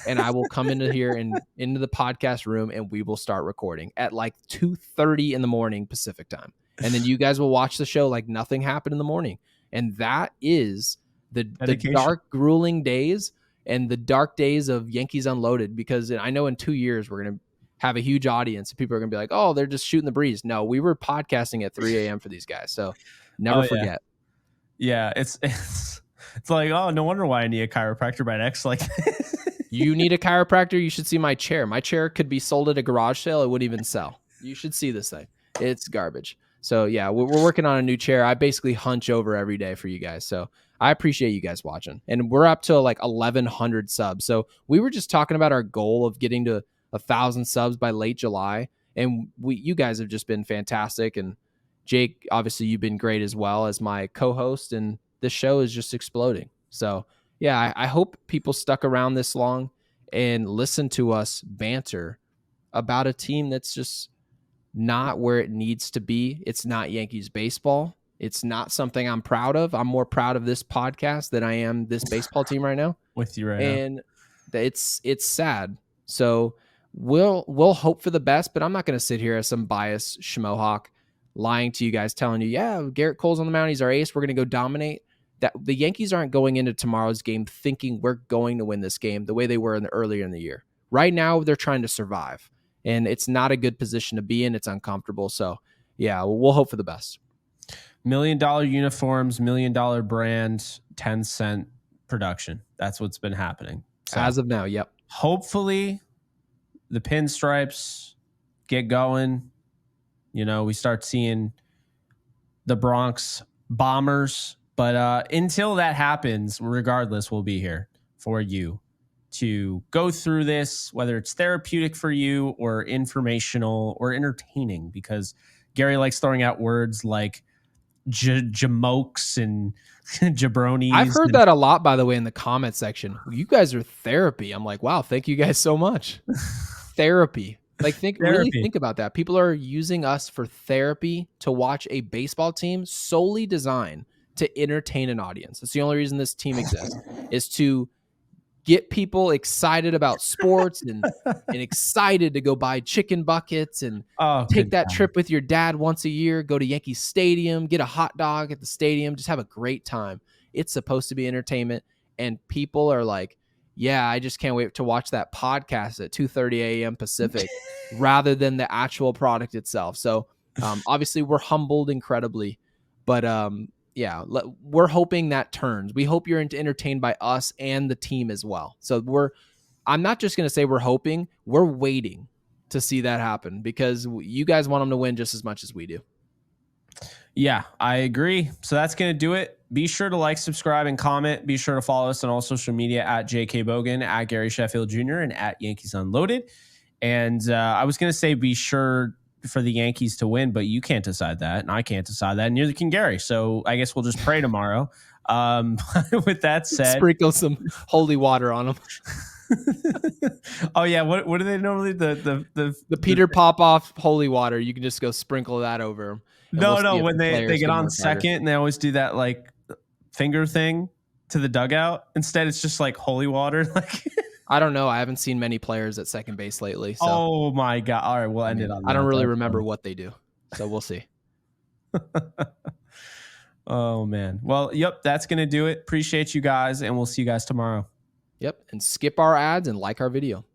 and I will come into here and into the podcast room, and we will start recording at like 2:30 in the morning Pacific time. And then you guys will watch the show like nothing happened in the morning. And that is the dark, grueling days and the dark days of Yankees Unloaded, because I know in 2 years we're going to have a huge audience. People are going to be like, oh, they're just shooting the breeze. No, we were podcasting at 3 a.m. for these guys. So never forget. Yeah, it's like, oh, no wonder why I need a chiropractor by next. Like, you need a chiropractor? You should see my chair. My chair could be sold at a garage sale. It wouldn't even sell. You should see this thing. It's garbage. So yeah, we're working on a new chair. I basically hunch over every day for you guys. So I appreciate you guys watching. And we're up to like 1,100 subs. So we were just talking about our goal of getting to 1,000 subs by late July. And you guys have just been fantastic. And Jake, obviously you've been great as well as my co-host. And this show is just exploding. So yeah, I hope people stuck around this long and listen to us banter about a team that's just not where it needs to be. It's not Yankees baseball. It's not something I'm proud of. I'm more proud of this podcast than I am this baseball team right now. With you right now. And it's sad. So we'll hope for the best, but I'm not going to sit here as some biased schmohawk lying to you guys, telling you, yeah, Garrett Cole's on the mound. He's our ace. We're going to go dominate. That the Yankees aren't going into tomorrow's game thinking we're going to win this game the way they were earlier in the year. Right now, they're trying to survive, and it's not a good position to be in. It's uncomfortable. So, yeah, we'll hope for the best. $1 million uniforms, $1 million brand, 10-cent production. That's what's been happening. So as of now, yep. Hopefully, the pinstripes get going. We start seeing the Bronx Bombers. But until that happens, regardless, we'll be here for you to go through this, whether it's therapeutic for you or informational or entertaining, because Gary likes throwing out words like jamokes and jabronis. I've heard that a lot, by the way, in the comment section. You guys are therapy. I'm like, wow, thank you guys so much. Therapy. Like, really think about that. People are using us for therapy to watch a baseball team solely designed to entertain an audience. That's the only reason this team exists, is to get people excited about sports and excited to go buy chicken buckets and take that trip with your dad once a year, go to Yankee Stadium, get a hot dog at the stadium, just have a great time. It's supposed to be entertainment, and people are like, yeah, I just can't wait to watch that podcast at 2:30 a.m. Pacific rather than the actual product itself. So obviously we're humbled incredibly, but yeah, we're hoping that turns. We hope you're entertained by us and the team as well. So I'm not just going to say we're hoping, we're waiting to see that happen because you guys want them to win just as much as we do. Yeah, I agree. So that's going to do it. Be sure to like, subscribe, and comment. Be sure to follow us on all social media at JK Bogan, at Gary Sheffield Jr., and at Yankees Unloaded. And I was going to say be sure for the Yankees to win, but you can't decide that, and I can't decide that, and neither can Gary. So I guess we'll just pray tomorrow. With that said, sprinkle some holy water on them. Oh yeah, what do they normally the Peter Popoff holy water? You can just go sprinkle that over them. No, when they get on second and they always do that like finger thing to the dugout. Instead, it's just like holy water. Like I don't know. I haven't seen many players at second base lately. So. Oh my god! All right, we'll end it on that. I don't really remember what they do, so we'll see. Oh man. Well, yep, that's gonna do it. Appreciate you guys, and we'll see you guys tomorrow. Yep, and skip our ads and like our video.